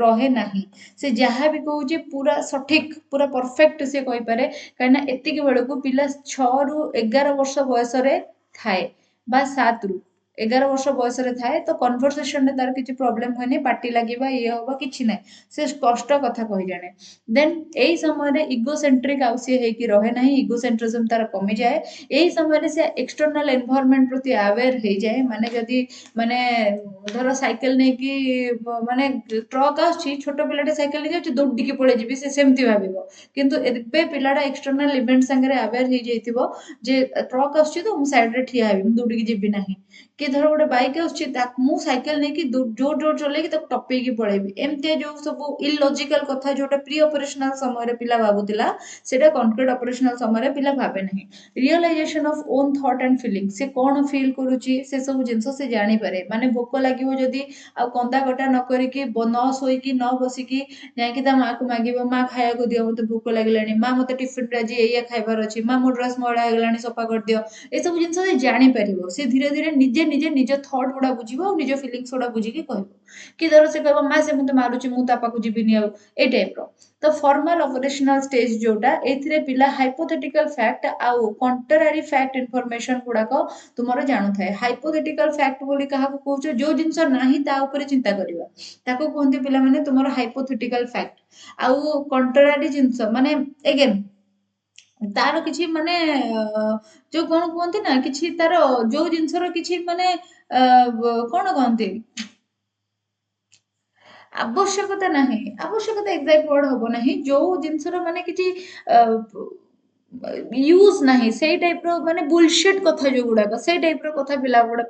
ରହେ ନାହିଁ, ସେ ଯାହା ବି କହୁଛି ପୁରା ସଠିକ ପୁରା ପରଫେକ୍ଟ ସେ କହିପାରେ, କାହିଁକିନା ଏତିକି ବେଳକୁ ପିଲା 6 ରୁ 11 ବର୍ଷ ବୟସରେ ଥାଏ, ବା 7 ରୁ 11 ବର୍ଷ ବୟସରେ ଥାଏ। ତ କନଭରସେସନରେ ତାର କିଛି ପ୍ରୋବ୍ଲେମ ହୁଏନି, ପାଟି ଲାଗିବା ଇଏ ହବା କିଛି ନାହିଁ, ସେ ସ୍ପଷ୍ଟ କଥା କହିଜାଣେ। ଦେନ୍ ଏଇ ସମୟରେ ଇଗୋସେଣ୍ଟ୍ରିକ ଆଉ ସିଏ ହେଇକି ରହେ ନାହିଁ, ଇଗୋସେଣ୍ଟ୍ରିଜମ ତାର କମିଯାଏ। ଏଇ ସମୟରେ ସେ ଏକ୍ସଟର୍ନାଲ ଏନଭାୟରନମେଣ୍ଟ ପ୍ରତି ଆୱେର ହେଇଯାଏ, ମାନେ ଯଦି ମାନେ ଧର ସାଇକେଲ ନେଇକି ମାନେ ଟ୍ରକ୍ ଆସୁଛି, ଛୋଟ ପିଲାଟେ ସାଇକେଲ ନେଇ ଯାଉଛି ଦୌଡ଼ିକି ପଳେଇ ଯିବି, ସେ ସେମିତି ଭାବିବ। କିନ୍ତୁ ଏବେ ପିଲାଟା ଏକ୍ସଟର୍ନାଲ ଇଭେଣ୍ଟ ସାଙ୍ଗରେ ଆୱେର ହେଇଯାଇଥିବ ଯେ ଟ୍ରକ୍ ଆସୁଛି ତ ମୁଁ ସାଇଡରେ ଠିଆ ହେବି, ମୁଁ ଦୌଡ଼ିକି ଯିବି ନାହିଁ। କି ଧର ଗୋଟେ ବାଇକ୍ ଆସୁଛି, ମୁଁ ସାଇକେଲ ନେଇକି ଜୋର ଜୋର ଚଲେଇକି ତାକୁ ଟପେଇକି ପଳେଇବି। ଏମିତିଆ ଯୋଉ ସବୁ ଇଲଜିକାଲ କଥା ଯୋଉଟା ପ୍ରି ଅପରେସନାଲ ସମୟରେ ପିଲା ଭାବୁଥିଲା, ସେଟା କନକ୍ରିଟ ଅପରେସନାଲ ସମୟରେ ପିଲା ଭାବେ ନାହିଁ। Realisation of own thought and feeling, ସେ କଣ ଫିଲ୍ କରୁଛି ସେ ସବୁ ଜିନିଷ ସେ ଜାଣିପାରେ। ମାନେ ଭୋକ ଲାଗିବ ଯଦି ଆଉ କନ୍ଦା କଟା ନ କରିକି ନ ଶୋଇକି ନ ବସିକି ଯାଇକି ତା ମାଆକୁ ମାଗିବ, ମା ଖାଇବାକୁ ଦିଅ, ମତେ ଭୋକ ଲାଗିଲାଣି, ମା ମତେ ଟିଫିନରେ ଆଜି ଏଇଆ ଖାଇବାର ଅଛି, ମା ମୋ ଡ୍ରେସ୍ ମଇଳା ହେଇଗଲାଣି ସଫା କରିଦିଅ। ଏସବୁ ଜିନିଷ ସେ ଜାଣିପାରିବ, ସେ ଧୀରେ ଧୀରେ ନିଜେ ନିଜେ ନିଜ ଥଟ୍ ଗୁଡା ବୁଝିବ ଆଉ ନିଜ ଫିଲିଙ୍ଗସ ଗୁଡା ବୁଝିକି କହିବ। କି ଧର ସେ କହିବ ମା ସେ ମତେ ମାରୁଛି, ମୁଁ ତା ପାଖକୁ ଯିବିନି ଆଉ, ଏଇ ଟାଇପର। ତ ଫର୍ମାଲ ଅପରେସନାଲ ଷ୍ଟେଜ ଯୋଉଟା, ଏଥିରେ ପିଲା ହାଇପୋଥେଟିକାଲ ଫ୍ୟାକ୍ଟ ଆଉ କଣ୍ଟ୍ରାରୀ ଫ୍ୟାକ୍ଟ ଇନଫର୍ମେସନ ଗୁଡାକ ତୁମର ଜାଣୁଥାଏ। ହାଇପୋଥେଟିକାଲ ଫ୍ୟାକ୍ଟ ବୋଲି କାହାକୁ କହୁଛ, ଯୋଉ ଜିନିଷ ନାହିଁ ତା ଉପରେ ଚିନ୍ତା କରିବା, ତାକୁ କୁହନ୍ତି ପିଲାମାନେ ତୁମର ହାଇପୋଥେଟିକାଲ ଫ୍ୟାକ୍ଟ। ଆଉ କଣ୍ଟ୍ରାରୀ ଜିନିଷ ମାନେ ଏଗେନ ତାର କିଛି ମାନେ ଯୋଉ କଣ କୁହନ୍ତି ନା, କିଛି ତାର ଯୋଉ ଜିନିଷର କିଛି ମାନେ କଣ କହନ୍ତି, ଆବଶ୍ୟକତା ନାହିଁ, ଆବଶ୍ୟକତା ଏକ୍ସାକ୍ଟ ୱାର୍ଡ ହବ ନାହିଁ, ଯୋଉ ଜିନିଷର ମାନେ କିଛି ୟୁଜ ନାହିଁ, ସେଇ ଟାଇପର ମାନେ ବୁଲସିଟ କଥା ଯୋଉଗୁଡାକ, ସେଇ ଟାଇପର କଥା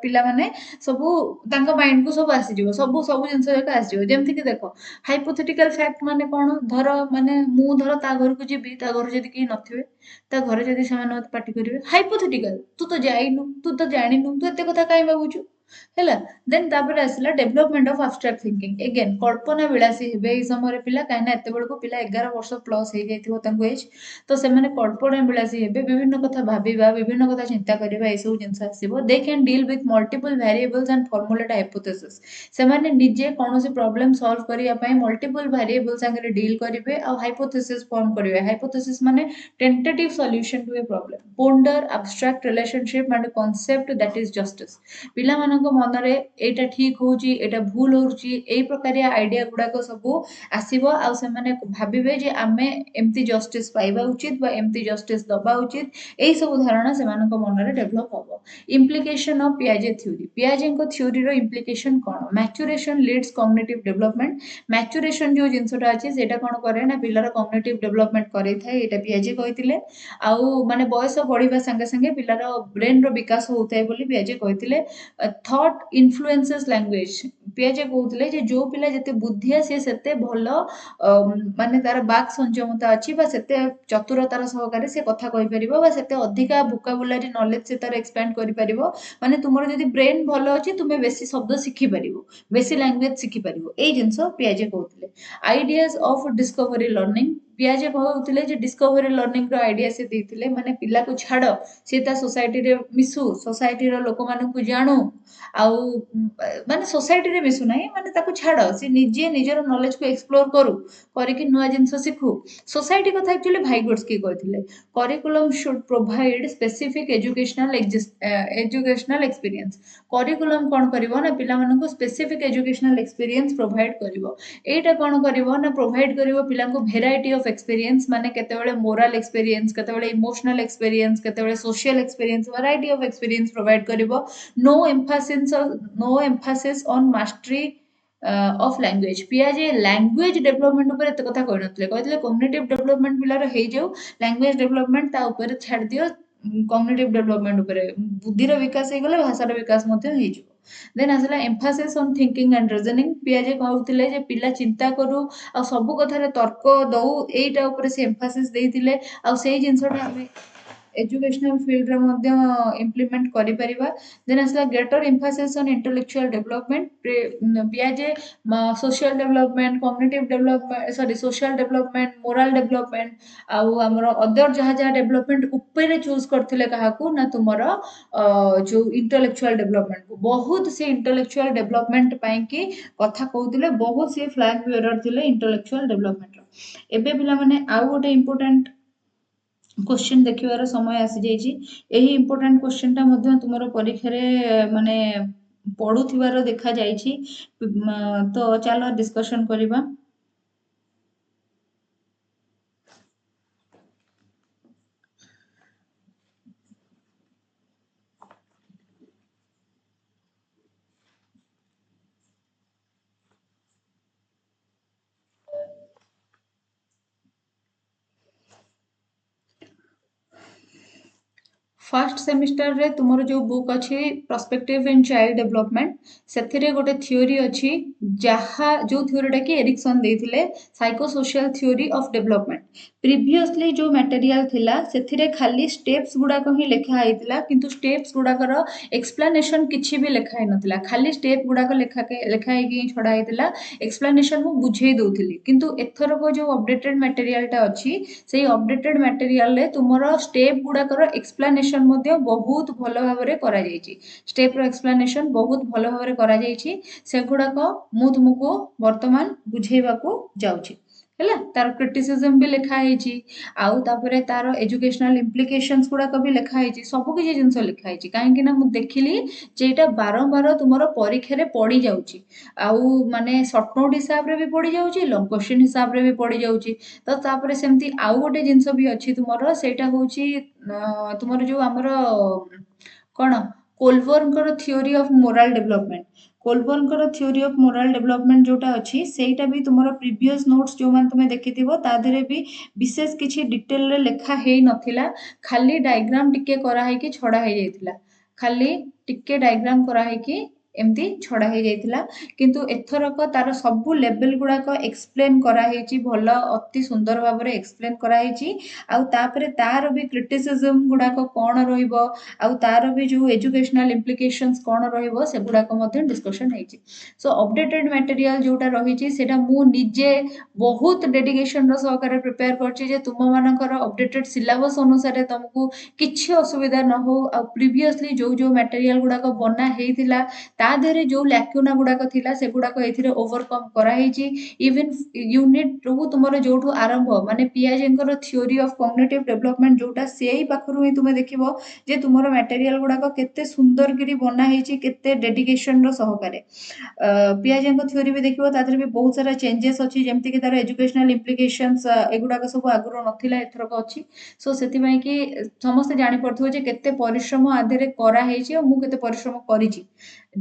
ପିଲାମାନେ ସବୁ ତାଙ୍କ ମାଇଣ୍ଡକୁ ସବୁ ଆସିଯିବ, ସବୁ ସବୁ ଜିନିଷ ଯାକ ଆସିଯିବ। ଯେମିତିକି ଦେଖ, ହାଇପୋଥେଟିକାଲ ଫ୍ୟାକ୍ଟ ମାନେ କଣ, ଧର ମାନେ ମୁଁ ଧର ତା ଘରକୁ ଯିବି, ତା ଘରେ ଯଦି କେହି ନଥିବେ, ତା ଘରେ ଯଦି ସେମାନେ ମତେ ପାଟି କରିବେ, ହାଇପୋଥେଟିକାଲ, ତୁ ତ ଯାଇନୁ, ତୁ ତ ଜାଣିନୁ, ତୁ ଏତେ କଥା କାଇଁ ଭାବୁଛୁ, ହେଲା। ଦେନ୍ ତାପରେ ଆସିଲା development of abstract thinking. Again କଳ୍ପନା ବିଳାସୀ ହେବେ ଏଇ ସମୟରେ ପିଲା, କାହିଁକିନା ଏତେବେଳକୁ ପିଲା 11 ବର୍ଷ ପ୍ଲସ ହେଇଯାଇଥିବ ତାଙ୍କୁ ଏଜ। ତ ସେମାନେ କଳ୍ପନା ବିଳାସୀ ହେବେ, ବିଭିନ୍ନ କଥା ଭାବିବା, ବିଭିନ୍ନ କଥା ଚିନ୍ତା କରିବା, ଏସବୁ ଜିନିଷ ଆସିବ। They can deal with multiple variables and formulate hypothesis. ସେମାନେ ନିଜେ କୌଣସି ପ୍ରୋବ୍ଲେମ ସଲ୍ଭ କରିବା ପାଇଁ ମଲ୍ଟିପଲ ଭ୍ୟାରିଏବଲ ସାଙ୍ଗରେ ଡିଲ୍ କରିବେ ଆଉ ହାଇପୋଥେସିସ ଫର୍ମ କରିବେ। ହାଇପୋଥେସିସ ମାନେ tentative solution to a problem, ponder abstract relationship and concept that is justice. ପିଲାମାନଙ୍କ ମନରେ ଏଇଟା ଠିକ ହଉଛି, ଏଇଟା ଭୁଲ ହଉଛି, ଏଇ ପ୍ରକାରିଆ ଆଇଡିଆ ଗୁଡାକ ସବୁ ଆସିବ, ଆଉ ସେମାନେ ଭାବିବେ ଯେ ଆମେ ଏମିତି ଜଷ୍ଟିସ ପାଇବା ଉଚିତ ବା ଏମିତି ଜଷ୍ଟିସ ଦବା ଉଚିତ। ଏଇ ସବୁ ଧାରଣା ସେମାନଙ୍କ ମନରେ ଡେଭଲପ ହବ। ଇମ୍ପ୍ଲିକେସନ ଅଫ ପିଆଜେ ଥିଓରି, ପିଆଜେଙ୍କ ଥିଓରିର ଇମ୍ପ୍ଲିକେସନ କଣ, ମ୍ୟାଚୁରେସନ ଲିଡ୍ସ କଗ୍ନିଟିଭ ଡେଭଲପମେଣ୍ଟ। ମ୍ୟାଚୁରେସନ ଯୋଉ ଜିନିଷଟା ଅଛି ସେଇଟା କଣ କରେ ନା ପିଲାର କଗ୍ନିଟିଭ ଡେଭଲପମେଣ୍ଟ କରେଇଥାଏ, ଏଇଟା ପିଆଜେ କହିଥିଲେ। ଆଉ ମାନେ ବୟସ ବଢିବା ସାଙ୍ଗେ ସାଙ୍ଗେ ପିଲାର ବ୍ରେନର ବିକାଶ ହଉଥାଏ ବୋଲି ପିଆଜେ କହିଥିଲେ। ଥଟ୍ ଇନଫ୍ଲୁଏନ୍ସେସ ଲାଙ୍ଗୁଏଜ, ପିଆଜେ କହୁଥିଲେ ଯେ ଯୋଉ ପିଲା ଯେତେ ବୁଦ୍ଧିଆ ସିଏ ସେତେ ଭଲ ମାନେ ତାର ବାକ୍ ସଂଯମତା ଅଛି, ବା ସେତେ ଚତୁରତାର ସହକାରେ ସେ କଥା କହିପାରିବ, ବା ସେତେ ଅଧିକା ଭୋକାବୁଲାରୀ ନଲେଜ ସେ ତାର ଏକ୍ସପ୍ୟାଣ୍ଡ କରିପାରିବ। ମାନେ ତୁମର ଯଦି ବ୍ରେନ ଭଲ ଅଛି, ତୁମେ ବେଶୀ ଶବ୍ଦ ଶିଖିପାରିବ, ବେଶୀ ଲାଙ୍ଗୁଏଜ ଶିଖିପାରିବ। ଏଇ ଜିନିଷ ପିଆଜେ କହୁଥିଲେ। ଆଇଡିଆଜ ଅଫ ଡିସ୍କଭରି ଲର୍ଣ୍ଣିଂ, ପିଆଜେ କହୁଥିଲେ ଯେ ଡିସ୍କଭରି ଲର୍ଣ୍ଣିଂର ଆଇଡିଆ ସେ ଦେଇଥିଲେ, ମାନେ ପିଲାକୁ ଛାଡ, ସେ ତା ସୋସାଇଟିରେ ମିଶୁ, ସୋସାଇଟିର ଲୋକମାନଙ୍କୁ ଜାଣୁ, ଆଉ ମାନେ ସୋସାଇଟିରେ ମିଶୁ ନାହିଁ, ମାନେ ତାକୁ ଛାଡ, ସେ ନିଜେ ନିଜର ନଲେଜକୁ ଏକ୍ସପ୍ଲୋର କରିକି ନୂଆ ଜିନିଷ ଶିଖୁ। ସୋସାଇଟି କଥା ଆକ୍ଚୁଆଲି ଭାଇଗୋଟ୍ସକି କହିଥିଲେ। Curriculum should provide specific educational experience. Curriculum କଣ କରିବ ନା ପିଲାମାନଙ୍କୁ ସ୍ପେସିଫିକ ଏଜୁକେଶନାଲ ଏକ୍ସପିରିଏନ୍ସ ପ୍ରୋଭାଇଡ କରିବ। ଏଇଟା କଣ କରିବ ନା ପ୍ରୋଭାଇଡ କରିବ ପିଲାଙ୍କୁ ଭେରାଇଟି ଅଫ ଏକ୍ସପିରିଏନ୍ସ, ମାନେ କେତେବେଳେ ମୋରାଲ ଏକ୍ସପିରିଏନ୍ସ, କେତେବେଳେ ଇମୋସନାଲ ଏକ୍ସପିରିଏନ୍ସ, କେତେବେଳେ social experience, variety of experience provide କରିବ। No emphasis on mastery of language. ପିଆଜେ ଲାଙ୍ଗୁଏଜ ଡେଭଲପମେଣ୍ଟ ଉପରେ ଏତେ କଥା କହିନଥିଲେ, କହିଥିଲେ କଗ୍ନିଟିଭ ଡେଭଲପମେଣ୍ଟ ପିଲାର ହେଇଯାଉ, ଲାଙ୍ଗୁଏଜ ଡେଭଲପମେଣ୍ଟ ତା ଉପରେ ଛାଡି ଦିଅ। କଗ୍ନିଟିଭ ଡେଭଲପମେଣ୍ଟ ଉପରେ ବୁଦ୍ଧିର ବିକାଶ ହେଇଗଲେ ଭାଷାର ବିକାଶ ମଧ୍ୟ ହେଇଯିବ। देन आसला emphasis on thinking and reasoning पियाजे कहउथिले जे पिला चिंता करू आ सब कथारे तर्क दऊ एटा ऊपर से एम्फासिस देइथिले आ सेही जिंसटा हमें एजुकेशनल फील्ड रे मध्य इम्प्लीमेंट करि परिबा देन आसला greater emphasis on intellectual development पियाजे social development cognitive development sorry social development moral development आउ हमर अदर जहा जहा डेवलपमेंट ऊपर चूज करथिले काहाकू ना तुमर जो इंटेलेक्चुअल डेवलपमेंट को बहुत से इंटेलेक्चुअल डेवलपमेंट पाई कि कथा कहउथिले बहुत से फ्लैग बेरर थिले इंटेलेक्चुअल डेवलपमेंट रो एबे पिला माने आउ गोटे इंपोर्टेंट क्वेश्चन देखिबार समय आसी जाइछि एही इंपोर्टेंट क्वेश्चन टा मध्य तुमरो परीक्षा रे माने पढुथिबार देखा जाइछि तो चलो डिस्कशन करिबा फर्स्ट सेमिस्टर रे तुमर जो बुक अच्छी पर्सपेक्टिव इन चाइल्ड डेवलपमेंट से गोटे थ्योरी अच्छी जहा जो थ्योरीटा कि एरिक्सन देथिले psycho social theory of development previously जो मटेरियल थिला सेथिरे खाली स्टेप्स गुडाक ही लिखा हैतिला किंतु स्टेप्स गुडाकर एक्सप्लेनेशन किछि भी लिखा है नथिला खाली स्टेप गुडाक लिखा है कि छडा हैतिला एक्सप्लेनेशन मु बुझेई दउथिली किंतु एथर को जो अपडेटेड मटेरियल टा अच्छी सेही अपडेटेड मटेरियल रे तुमरो स्टेप गुडाकर एक्सप्लेनेशन मध्य बहुत भलो भाबरे करा जायछि स्टेप रो एक्सप्लेनेशन बहुत भलो भाबरे करा जायछि सेगुडाक मु तुमको वर्तमान बुझेइबाकू जाउछि ହେଲା तार क्रिटिसिज्म भी लिखा ହେଇଛି ଆଉ ତାପରେ ତାର ଏଜୁକେଶନାଲ ଇମ୍ପ୍ଲିକେସନ୍ସ ଗୁଡାକ ବି ଲେଖା ହେଇଛି ସବୁ କିଛି ଜିନିଷ ଲେଖା ହେଇଛି କାହିଁକି ନା ମୁଁ ଦେଖିଲି ଯେ ଏଇଟା ବାରମ୍ବାର ତୁମର ପରୀକ୍ଷାରେ ପଡି ଯାଉଛି ଆଉ ମାନେ ସର୍ଟ ନୋଟ ହିସାବରେ ବି ପଡି ଯାଉଛି ଲଙ୍ଗ କ୍ୱେଶ୍ଚନ ହିସାବରେ ବି ପଡି ଯାଉଛି ତ ତାପରେ ସେମିତି ଆଉ ଗୋଟେ ଜିନିଷ ବି ଅଛି ତୁମର ସେଇଟା ହଉଛି ତୁମର ଯୋଉ ଆମର କଣ କୋଲବର୍ଙ୍କର ଥିଓରି ଅଫ ମୋରାଲ ଡେଭଲପମେଣ୍ଟ କୋଲବର୍ଙ୍କର ଥିଓରି ଅଫ ମୋରାଲ ଡେଭଲପମେଣ୍ଟ ଯୋଉଟା ଅଛି ସେଇଟା ବି ତୁମର ପ୍ରିଭିୟସ ନୋଟ୍ସ ଯୋଉମାନେ ତୁମେ ଦେଖିଥିବ ତା ଦେହରେ ବି ବିଶେଷ କିଛି ଡିଟେଲରେ ଲେଖା ହେଇ ନଥିଲା ଖାଲି ଡାଇଗ୍ରାମ ଟିକେ କରାହେଇକି ଛଡା ହେଇଯାଇଥିଲା ଖାଲି ଟିକେ ଡାଇଗ୍ରାମ କରାହେଇକି ଏମିତି ଛଡା ହେଇଯାଇଥିଲା କିନ୍ତୁ ଏଥରକ ତାର ସବୁ ଲେଭେଲ ଗୁଡାକ ଏକ୍ସପ୍ଲେନ କରାହେଇଛି ଭଲ ଅତି ସୁନ୍ଦର ଭାବରେ ଏକ୍ସପ୍ଲେନ କରାହେଇଛି ଆଉ ତାପରେ ତାର ବି କ୍ରିଟିସିଜମ ଗୁଡାକ କଣ ରହିବ ଆଉ ତାର ବି ଯୋଉ ଏଜୁକେଶନାଲ ଇମ୍ପ୍ଲିକେସନ୍ସ କଣ ରହିବ ସେଗୁଡାକ ମଧ୍ୟ ଡିସ୍କସନ ହେଇଛି ସୋ ଅପଡେଟେଡ ମ୍ୟାଟେରିଆଲ ଯୋଉଟା ରହିଛି ସେଟା ମୁଁ ନିଜେ ବହୁତ ଡେଡିକେସନର ସହକାରେ ପ୍ରିପେୟାର କରିଛି ଯେ ତୁମମାନଙ୍କର ଅପଡେଟେଡ ସିଲାବସ ଅନୁସାରେ ତମକୁ କିଛି ଅସୁବିଧା ନ ହଉ ଆଉ ପ୍ରିଭିୟସଲି ଯୋଉ ଯୋଉ ମ୍ୟାଟେରିଆଲ ଗୁଡାକ ବନା ହେଇଥିଲା ତା ଦେହରେ ଯୋଉ ଲ୍ୟାକ୍ୟୁନା ଗୁଡାକ ଥିଲା ସେଗୁଡାକ ଏଥିରେ ଓଭରକମ କରାହେଇଛି ଇଭେନ ୟୁନିଟ ରୁ ତୁମର ଯୋଉଠୁ ଆରମ୍ଭ ମାନେ ପିଆଜେଙ୍କର ଥିଓରି ଅଫ କଗ୍ନିଟିଭ ଡେଭଲପମେଣ୍ଟ ଯୋଉଟା ସେଇ ପାଖରୁ ହିଁ ତୁମେ ଦେଖିବ ଯେ ତୁମର ମ୍ୟାଟେରିଆଲ ଗୁଡାକ କେତେ ସୁନ୍ଦର କିରି ବନା ହେଇଛି କେତେ ଡେଡିକେସନର ସହକାରେ ପିଆଜେଙ୍କ ଥିଓରି ବି ଦେଖିବ ତା ଦେହରେ ବି ବହୁତ ସାରା ଚେଞ୍ଜେସ୍ ଅଛି ଯେମିତି କି ତାର ଏଜୁକେଶନାଲ ଇମ୍ପ୍ଲିକେସନ୍ସ ଏଗୁଡାକ ସବୁ ଆଗରୁ ନଥିଲା ଏଥରକ ଅଛି ସୋ ସେଥିପାଇଁ କି ସମସ୍ତେ ଜାଣିପାରୁଥିବ ଯେ କେତେ ପରିଶ୍ରମ ଆ ଦେହରେ କରାହେଇଛି ଆଉ ମୁଁ କେତେ ପରିଶ୍ରମ କରିଛି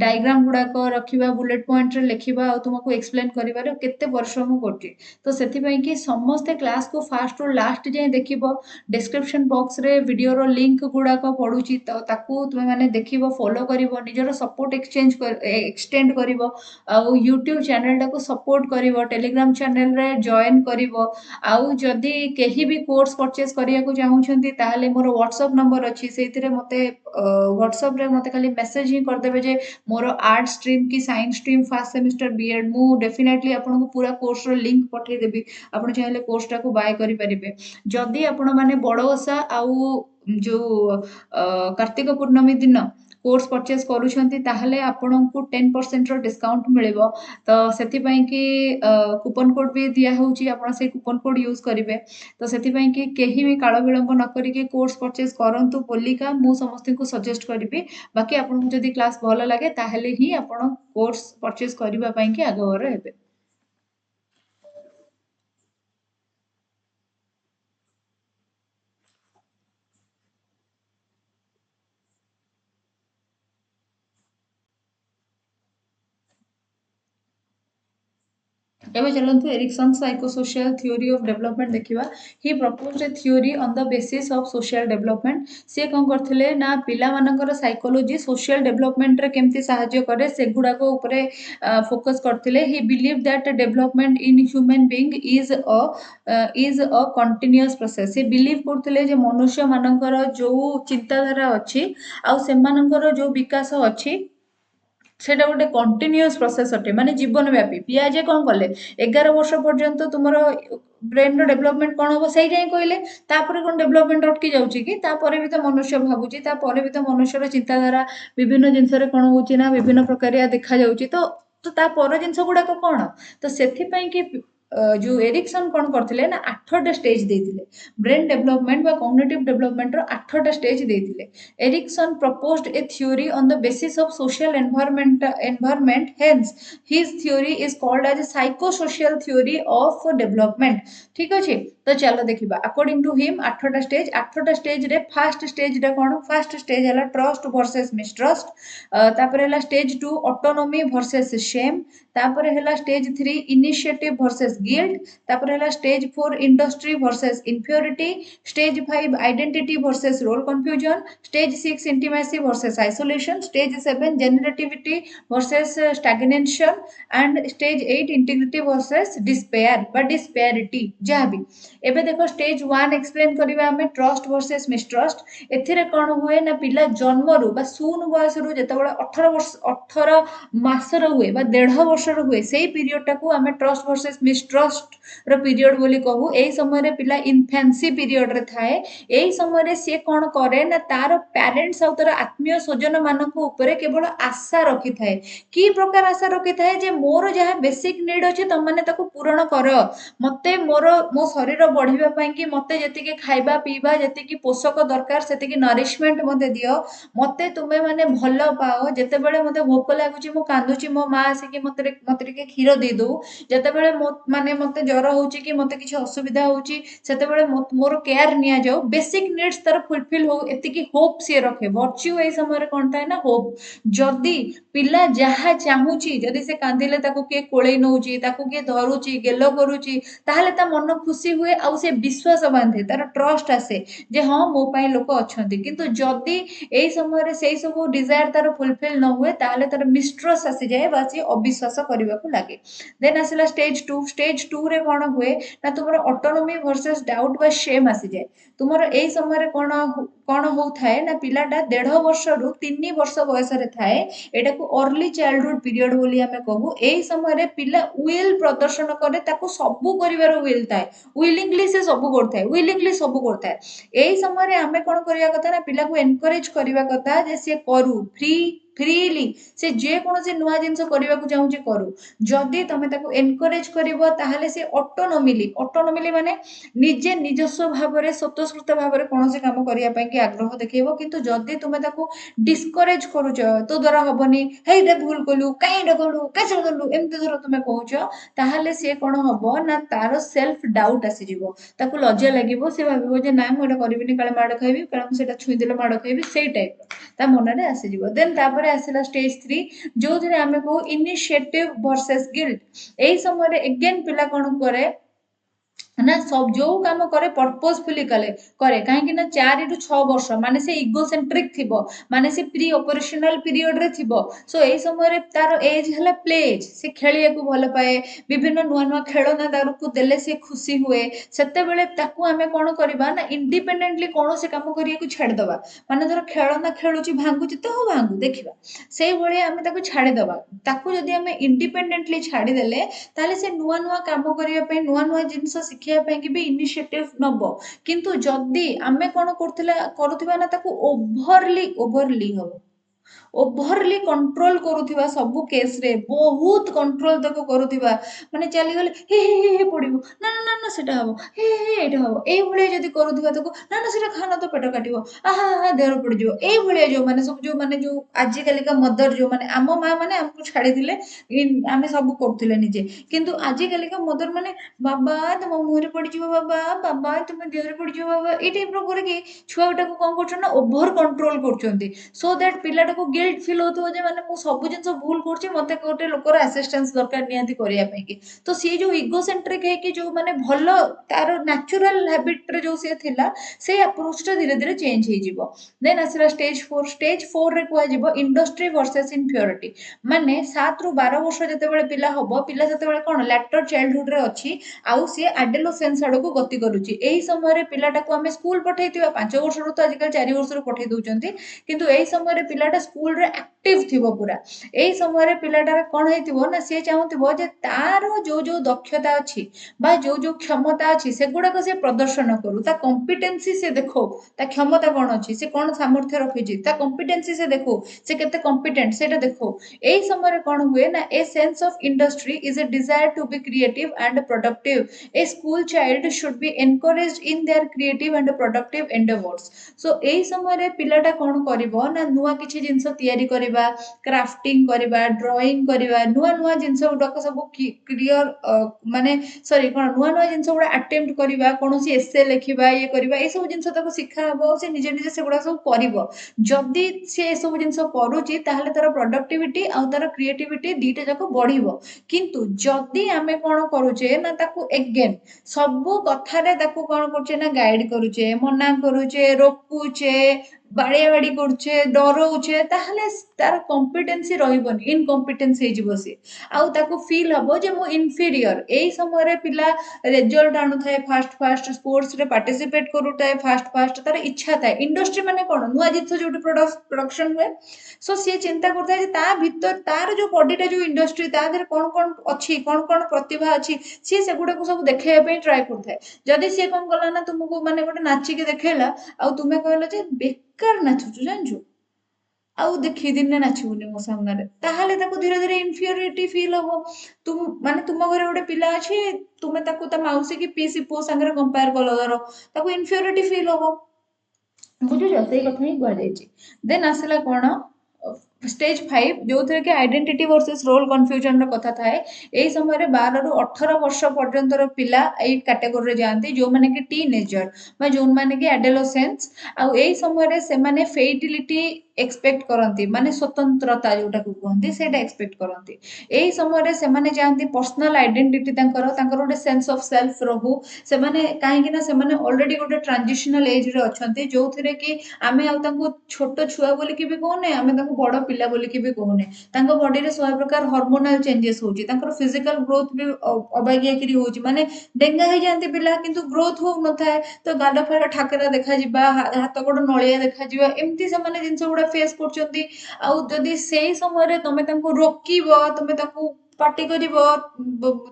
ଡାଇଗ୍ରାମ ଗୁଡାକ ରଖିବା ବୁଲେଟ ପଏଣ୍ଟରେ ଲେଖିବା ଆଉ ତୁମକୁ ଏକ୍ସପ୍ଲେନ କରିବାରେ କେତେ ପରିଶ୍ରମ କରୁଛି ତ ସେଥିପାଇଁ କି ସମସ୍ତେ କ୍ଲାସକୁ ଫାର୍ଷ୍ଟ ରୁ ଲାଷ୍ଟ ଯାଏଁ ଦେଖିବ ଡେସ୍କ୍ରିପସନ ବକ୍ସରେ ଭିଡିଓର ଲିଙ୍କ ଗୁଡାକ ପଡୁଛି ତ ତାକୁ ତୁମେ ମାନେ ଦେଖିବ ଫଲୋ କରିବ ନିଜର ସପୋର୍ଟ ଏକ୍ସଟେଣ୍ଡ କରିବ ଆଉ ୟୁଟ୍ୟୁବ ଚ୍ୟାନେଲଟାକୁ ସପୋର୍ଟ କରିବ ଟେଲିଗ୍ରାମ ଚ୍ୟାନେଲରେ ଜଏନ କରିବ ଆଉ ଯଦି କେହି ବି କୋର୍ସ ପରଚେଜ କରିବାକୁ ଚାହୁଁଛନ୍ତି ତାହେଲେ ମୋର ହ୍ୱାଟ୍ସଆପ୍ ନମ୍ବର ଅଛି ସେଇଥିରେ ମୋତେ ହ୍ୱାଟ୍ସଆପରେ ମୋତେ ଖାଲି ମେସେଜ ହିଁ କରିଦେବେ ଯେ ମୋର ଆର୍ଟ ଷ୍ଟ୍ରିମ୍ କି science stream first semester BEd ମୁଁ ଡେଫିନେଟଲି ଆପଣଙ୍କୁ ପୁରା କୋର୍ସର ଲିଙ୍କ ପଠେଇଦେବି ଆପଣ ଚାହିଁଲେ କୋର୍ସଟାକୁ ବାୟ କରିପାରିବେ ଯଦି ଆପଣମାନେ ବଡ଼ ଓଷା ଆଉ ଯୋଉ କାର୍ତ୍ତିକ ପୂର୍ଣ୍ଣମୀ ଦିନ କୋର୍ସ ପରଚେଜ କରୁଛନ୍ତି ତାହେଲେ ଆପଣଙ୍କୁ 10% ଡିସକାଉଣ୍ଟ ମିଳିବ ତ ସେଥିପାଇଁ କି କୁପନ କୋଡ୍ ବି ଦିଆହେଉଛି ଆପଣ ସେଇ କୁପନ କୋଡ୍ ୟୁଜ୍ କରିବେ ତ ସେଥିପାଇଁ କି କେହି ବି କାଳ ବିଳମ୍ବ ନ କରିକି କୋର୍ସ ପରଚେଜ କରନ୍ତୁ ବୋଲିକା ମୁଁ ସମସ୍ତଙ୍କୁ ସଜେଷ୍ଟ କରିବି ବାକି ଆପଣଙ୍କୁ ଯଦି କ୍ଲାସ୍ ଭଲ ଲାଗେ ତାହେଲେ ହିଁ ଆପଣ କୋର୍ସ ପରଚେଜ କରିବା ପାଇଁ କି ଆଗଭର ହେବେ ଏବେ ଚାଲନ୍ତୁ Erikson psychosocial theory of development ଦେଖିବା। He proposed a theory on the basis of social development. ସିଏ କ'ଣ କରିଥିଲେ ନା ପିଲାମାନଙ୍କର ସାଇକୋଲୋଜି ସୋସିଆଲ ଡେଭଲପମେଣ୍ଟରେ କେମିତି ସାହାଯ୍ୟ କରେ ସେଗୁଡ଼ାକ ଉପରେ ଫୋକସ୍ କରିଥିଲେ। He believe that development in human being is a continuous process. ସେ ବିଲିଭ୍ କରୁଥିଲେ ଯେ ମନୁଷ୍ୟମାନଙ୍କର ଯେଉଁ ଚିନ୍ତାଧାରା ଅଛି ଆଉ ସେମାନଙ୍କର ଯେଉଁ ବିକାଶ ଅଛି সেটা ଗୋଟେ କଣ୍ଟିନ୍ୟୁଅସ୍ ପ୍ରୋସେସ୍ ଅଟେ, ମାନେ ଜୀବନ ବ୍ୟାପୀ। ପିଆଜେ କ'ଣ କଲେ 11 ବର୍ଷ ପର୍ଯ୍ୟନ୍ତ ତୁମର ବ୍ରେନ୍ର ଡେଭଲପମେଣ୍ଟ କ'ଣ ହେବ ସେଇଟା ହିଁ କହିଲେ। ତାପରେ କ'ଣ ଡେଭଲପମେଣ୍ଟ ଅଟକି ଯାଉଛି କି? ତାପରେ ବି ତ ମନୁଷ୍ୟ ଭାବୁଛି, ତାପରେ ବି ତ ମନୁଷ୍ୟର ଚିନ୍ତାଧାରା ବିଭିନ୍ନ ଜିନିଷରେ କ'ଣ ହେଉଛି ନା ବିଭିନ୍ନ ପ୍ରକାରିଆ ଦେଖାଯାଉଛି। ତ ତା ପର ଜିନିଷ ଗୁଡ଼ାକ କ'ଣ? ତ ସେଥିପାଇଁ କି ଯେଉଁ ଏରିକ୍ସନ୍ କ'ଣ କରିଥିଲେ ନା 8ଟା ଷ୍ଟେଜ୍ ଦେଇଥିଲେ। ବ୍ରେନ୍ ଡେଭଲପମେଣ୍ଟ ବା କଗ୍ନିଟିଭ୍ ଡେଭଲପମେଣ୍ଟର 8ଟା ଷ୍ଟେଜ୍ ଦେଇଥିଲେ। Erikson proposed a theory on the basis of social environment. Hence, his theory is called as a psychosocial theory of development. ठीक अच्छे, तो चलो देखिबा। According to him, 8टा स्टेज रे फास्ट स्टेज रे कोन? Fast stage हला trust versus mistrust. तापर हला स्टेज 2 ऑटोनॉमी वर्सेस शेम। तापर हला स्टेज 3 इनिशिएटिव वर्सेस गिल्ट। तापर हला stage 4 industry versus inferiority. Stage 5 identity versus role confusion. Stage 6 intimacy versus isolation. Stage 7 generativity versus stagnation. And stage 8 integrity versus despair বা disparity ଯାହା ବି। ଏବେ ଦେଖ stage 1 explain କରିବା ଆମେ ट्रस्ट वर्सेस मिसट्रस्ट। ଏଥିରେ କ'ଣ ହୁଏ ନା ପିଲା ଜନ୍ମରୁ ବା ଶୂନ ବୟସରୁ ଯେତେବେଳେ 18 ମାସର ହୁଏ ବା 1.5 ବର୍ଷର ହୁଏ ସେଇ ପିରିୟଡ଼ଟାକୁ ଆମେ ଟ୍ରଷ୍ଟ ବର୍सेस ମିସଟ୍ରଷ୍ଟ ର ପିରିୟଡ଼ ବୋଲି କହୁ। ଏଇ ସମୟରେ ପିଲା ଇନଫାନ୍ସି ପିରିୟଡ଼ରେ ଥାଏ। ଏଇ ସମୟରେ ସିଏ କ'ଣ କରେ ନା ତାର ପ୍ୟାରେଣ୍ଟସ୍ ଆଉ ତାର ଆତ୍ମୀୟ ସ୍ୱଜନ ମାନଙ୍କ ଉପରେ କେବଳ ଆଶା ରଖିଥାଏ। କି ପ୍ରକାର ଆଶା ରଖିଥାଏ? ଯେ ମୋର ଯାହା ବେସିକ୍ ନିଡ୍ ଅଛି ତମମାନେ ତାକୁ ପୂରଣ କର। ମତେ ମୋ ଶରୀର ବଢିବା ପାଇଁ କି ମତେ ଯେତିକି ଖାଇବା ପିଇବା ଯେତିକି ପୋଷକ ଦରକାର ସେତିକି ନରିଶମେଣ୍ଟ ମତେ ଦିଅ। ମତେ ତୁମେ ମାନେ ଭଲ ପାଅ। ଯେତେବେଳେ ମତେ ଭୋକ ଲାଗୁଛି ମୁଁ କାନ୍ଦୁଛି ମୋ ମା ଆସିକି ମତେ ଟିକେ କ୍ଷୀର ଦେଇଦଉ। ଯେତେବେଳେ ମତେ ଜ୍ୱର ହଉଛି କି ମତେ କିଛି ଅସୁବିଧା ହଉଛି ସେତେବେଳେ ମୋର କେୟାର ନିଆଯାଉ। ବେସିକ୍ ନିଡ୍ସ ତାର ଫୁଲଫିଲ୍ ହଉ ଏତିକି ହୋପ୍ ସିଏ ରଖେ। ଭର୍ଚ୍ୟୁ ଏଇ ସମୟରେ କ'ଣ ଥାଏ ନା ହୋପ୍। ଯଦି ପିଲା ଯାହା ଚାହୁଁଛି, ଯଦି ସେ କାନ୍ଦିଲେ ତାକୁ କିଏ କୋଳେଇ ନଉଛି, ତାକୁ କିଏ ଧରୁଛି ଗେଲ କରୁଛି, ତାହେଲେ ତା ମନ ଖୁସି ହୁଏ ଆଉ ସେ ବିଶ୍ୱାସ ବାନ୍ଧେ, ତାର ଟ୍ରଷ୍ଟ ଆସେ ଯେ ହଁ ମୋ ପାଇଁ ଲୋକ ଅଛନ୍ତି। କିନ୍ତୁ ଯଦି ଏଇ ସମୟରେ ସେଇ ସବୁ ଡିଜାୟାର ତାର ଫୁଲଫିଲ୍ ନ ହୁଏ ତାହେଲେ ତାର ମିସଟ୍ରଷ୍ଟ ଆସିଯାଏ ବା ସିଏ ଅବିଶ୍ୱାସ କରିବାକୁ ଲାଗେ। ଦେନ୍ ଆସିଲା ସ୍टेଜ 2। ସ୍टेଜ 2 ରେ କ'ଣ ହୁଏ ନା ତୁମର ଅଟୋନୋମି ଭର୍ସେସ ଡାଉଟ୍ ବା ସେମ୍ ଆସିଯାଏ। ତୁମର ଏଇ ସମୟରେ କ'ଣ ହଉଥାଏ ନା ପିଲାଟା 1.5 ବର୍ଷରୁ 3 ବର୍ଷ ବୟସରେ ଥାଏ। ଏଟାକୁ अर्ली चाइल्डहुड पीरियड बोली आमे कहू। एई समय पिला विल प्रदर्शन करे, ताको सबु करिवार विल थाए। विलिंगली से सबु करथाय, विलिंगली सबु करथाय। एई समय आमे कोन करिया कथा ना पिला को एनकरेज करिवा कथा जे से करू फ्रीली से जे कोनोसी नुआ जिंस करबा को चाहूची करू। जदि तमे ताको एनकरेज करिवो ताहाले से ऑटोनोमिली माने निजे निजस्व भाबरे स्वतःस्फूर्त भाबरे कोनोसी काम करिया पई कि आग्रह देखैबो। किंतु जदि तुमे ताको डिस्करेज करूछ तो द्वारा हबनी, हे दे भूल कलु काई डगलु कैसे कलु एमते धर तुमे कहूछ ताहाले से कोन हबो ना तारो सेल्फ डाउट आसी जिवो। ताको लज्जा लागिवो, से भाबिवो जे ना म एटा करिबिनी काले माड खाइबी, काले म सेटा छुई देले माड खाइबी, सेई टाइप ता मनरे आसी जिवो। देन तापरे आसीला स्टेज 3 जो थिरे आमे को इनिशिएटिव वर्सेस गिल्ट। एई समय रे अगेन पिला कोन करे ना सब जो काम करे पर्पजफुली करे कहीं ना 4 ରୁ 6 वर्ष माने से इगोसेंट्रिक थिबो, माने से प्री ऑपरेशनल पीरियड रे थिबो। सो एई समय रे तार एज हला प्ले एज, से खेलिया को भल पाए, विभिन्न नुआ नुआ खेलना तार को देले से खुशी हुए। सेते बेले ताकू आमे कोन करबा ना इंडिपेंडेंटली कोनो से काम करिया को छाड़ दबा। माने धर खेलना खेलुची भांगुची तो भांगु देखिबा, सेई भली आमे ताकू छाड़ी दबा। ताकू जदी आमे इंडिपेंडेंटली छाड़ी देले ताले से नुआ नुआ काम करिया पे नुआ नुआ जिंस शिखिया पे कि भी इनिशिएटिव नबो। किंतु जदी आमे कोन करूथिबा ना ताकू ओभरली हबो, ओभरली कंट्रोल करूथिबा सबु केस रे बहुत कंट्रोल तक करूथिबा। माने चली गले हे हे हे पडिबो, ना ना ना सेटा हबो, हे हे एटा हबो, एई भले जदी करूथिबा ताको ना ना सेटा खाना तो पेट काटिबो, आहा हा देहर पड़ जिवो। एई भले जो माने जो आजि काली का मदर जो माने आम मां माने हमको छाड़ी दिले, आमे सब करथिले निजे। किंतु आजि काली का मदर माने बाबा तुम मुहरे पड़ जिवो, बाबा बाबा तुम देहर पड़ जिवो, बाबा ए टाइप रो करे कि छुआटा को कोन करछन ना ओभर कंट्रोल करछंती। सो दैट पिलाटा ପିଲାକୁ गिल्ट फील होतो जे माने मु सब जिंस भूल करछि मते गोटे लोकर असिस्टेंस दरकार नियंती करिया पे की तो सी जो इगोसेंट्रिक है कि जो माने भलो तार नेचुरल हैबिट रे जो से थिला से अप्रोच टा धीरे धीरे चेंज हे जिवो देन आसला स्टेज 4 रे कुआ जिवो इंडस्ट्री वर्सेस इनफ्योरिटी माने 7 रु 12 वर्ष जते बेले पिला हबो पिला जते बेले कोन लैक्टर चाइल्डहुड रे अछि आउ सी एडोलेसेंस आडको गति करूची एही समय रे पिलाटा को हमें स्कूल पठैतिबा 5 वर्ष रु तो आजकल 4 वर्ष रु पठै दउचंती किंतु एही समय रे पिलाटा स्कूल रे एक्टिव थिबो पूरा एही समय रे पिलाटा कोन हेतिबो ना से चाहुतिबो जे तार जो जो दक्षता अछि बा जो जो क्षमता अछि सेगुडा को से प्रदर्शन करू ता कॉम्पिटेंसी से देखो ता क्षमता कोन अछि से कोन सामर्थ्य रखिछि ता कॉम्पिटेंसी से देखो से केते कॉम्पिटेंट सेटा देखो एही समय रे कोन हुए ना a sense of industry is a desire to be creative and productive a school child should be encouraged in their creative and productive endeavours so एही समय रे पिलाटा कोन करबो ना नुवा किछि जिंस तयारी करबा क्राफ्टिंग करबा ड्राइंग करबा नुवा नुवा जिंस गुडक सब क्लियर माने सॉरी कोन नुवा नुवा जिंस गुडा अटेम्प्ट करबा कोनोसी एसे लिखिबा ये करबा ए सब जिंस तको शिखा हबो से निजे निजे से गुडा सब करबो जदी से ए सब जिंस करूची ताहले तार प्रोडक्टिविटी आ तार क्रिएटिविटी दीटा जाको बढ़िबो किंतु जदी आमे कोन करूचे ना ताको अगेन ସବୁ କଥାରେ ତାକୁ କଣ କରୁଛେ ନା ଗାଇड କରୁଛେ ମନା କରୁଛେ ରୋକୁଛେ ବାଡିଆ ବାଡି କରୁଛେ ଡରଉଛେ ତାହେଲେ ତାର କମ୍ପିଟେନ୍ସି ରହିବନି ଇନକମ୍ପିଟେନ୍ସ ହେଇଯିବ ସେ ଆଉ ତାକୁ ଫିଲ୍ ହବ ଯେ ମୁଁ ଇନଫିରିୟର ଏଇ ସମୟରେ ପିଲା ରେଜଲ୍ଟ ଆଣୁଥାଏ ଫାଷ୍ଟ ଫାଷ୍ଟ ସ୍ପୋର୍ଟସ ରେ ପାର୍ଟିସିପେଟ କରୁଥାଏ ଫାଷ୍ଟ ଫାଷ୍ଟ ତାର ଇଚ୍ଛା ଥାଏ ଇଣ୍ଡଷ୍ଟ୍ରି ମାନେ କଣ ନୂଆ ଜିନିଷ ଯୋଉଠି ପ୍ରଡକ୍ସନ ହୁଏ सो सी चिंता करता है ता भीतर तार जो बॉडीटा जो इंडस्ट्री ता देहरे कोन कोन अछि कोन कोन प्रतिभा अछि सी सेगुडा को सब देखाइबा पे ट्राई करता है जदी सी कोन कला ना तुमको माने गोटे नाची के देखेला आ तुमे कहलो जे बेकार नाचुचु जानजु आउ देखि दिन नाचुनी मो सामने ताहाले ताको धीरे धीरे इनफियोरिटी फील हो तुम माने तुम घरे गोटे पिला अछि तुमे ताको ता माउसी की पीसी पो संगे कंपेयर कलो दरो ताको इनफियोरिटी फील हो बुझु जो सही कथा ही गुआ जायछि देन आसला कोन स्टेज 5 जो थे कि आइडेंटिटी वर्सेस रोल कन्फ्यूजन रो कथा थाए एही समय रे 12 रु 18 वर्ष पर्यंत रो पिला एई कैटेगरी रे जानती जो माने कि टीनेजर बा जो माने कि एडोलेसेंस आ एही समय रे से माने फेटिलिटी एक्सपेक्ट करंती माने स्वतंत्रता जोटा को कहंती सेटा एक्सपेक्ट करंती एही समय रे से माने जानती पर्सनल आइडेंटिटी तांकर गोटे सेंस ऑफ सेल्फ रहू से माने काहे कि ना से माने ऑलरेडी गोटे ट्रांजिशनल एज रे अछंती जो थिरे कि आमे आ तांको छोट छुआ बोली कि भी कहने आमे तांको बड़ पिला बोली कि भी कहने तांको बॉडी रे सब प्रकार हार्मोनल चेंजेस होची तांकर फिजिकल ग्रोथ भी अबागिया करी होची माने डेंगा हे जानती पिला किंतु ग्रोथ हो न थाए तो गाल फाड़ ठाकरा देखा जिबा हाथ गोड़ नळिया देखा जिबा एम्ति से माने जिंस गुडा फेस करचंती आ जदी सेही समय रे तमे तांको रोकीबो तमे तांको पार्टी करिवो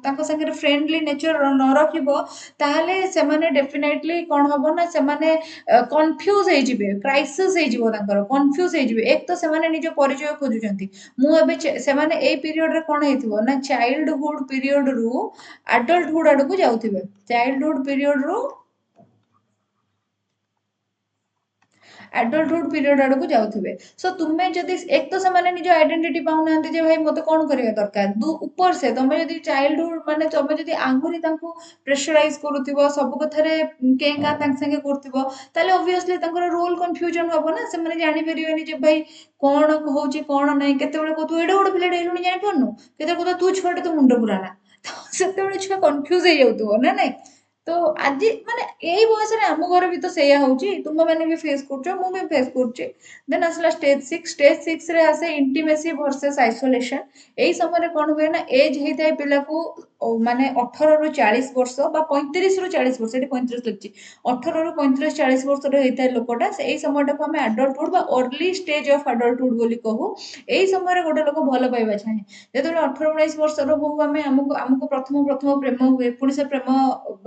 तांको संगे फ्रेंडली नेचर न रखिबो ताहले से माने डेफिनेटली कोन हबो ना से माने कन्फ्यूज हे जिवे क्राइसिस हे जिवो तांकर कन्फ्यूज हे जिवे एक तो से माने निजो परिचय खोजुचंती मु एबे से माने ए पीरियड रे कोन हेतिबो ना चाइल्डहुड पीरियड रु एडल्टहुड आडको जाउथिबे चाइल्डहुड पीरियड रु एडल्टहुड पीरियड आडको जाउथिबे सो तुमे जदी एक तो से माने निजो आइडेंटिटी पाउ नांती जे भाई मते कोन करिया दरकार दु ऊपर से तमे जदी चाइल्डहुड माने तमे जदी आंगुरी तांको प्रेशराइज करूथिबो सब कथारे केंगा तांक संगे करथिबो ताले ऑब्वियसली तांकर रोल कंफ्यूजन हबो ना से माने जानि परिबेनी जे भाई कोन होउची कोन नै केते बेले को तू एडो गोड पिले हेलुनी जानि पन्नु केते को तू छोटे तो मुंडो पुराना तो सेते बेले छुआ कंफ्यूज हे जाउथबो ना नै तो आज माने एई बयस रे हम घर भी तो सेया होउची तुम माने भी फेस करछो मु भी फेस करछी देन असला स्टेज 6 रे आसे इंटीमेसी वर्सेस आइसोलेशन एई समय रे कोन होय ना एज हेताय पिला को माने 18 रु 40 वर्ष बा 35 रु 40 वर्ष एटी 35 लिखची 18 रु 35 40 वर्ष रे हेताय लोकटा से एई समयटा को हम एडल्टहुड बा अर्ली स्टेज ऑफ एडल्टहुड बोली कहू एई समय रे गोटे लोक भलो पाइबा चाहे जेतले 18 19 वर्ष रो होऊ हमें हमको हमको प्रथम प्रथम प्रेम हुए पुनी से प्रेम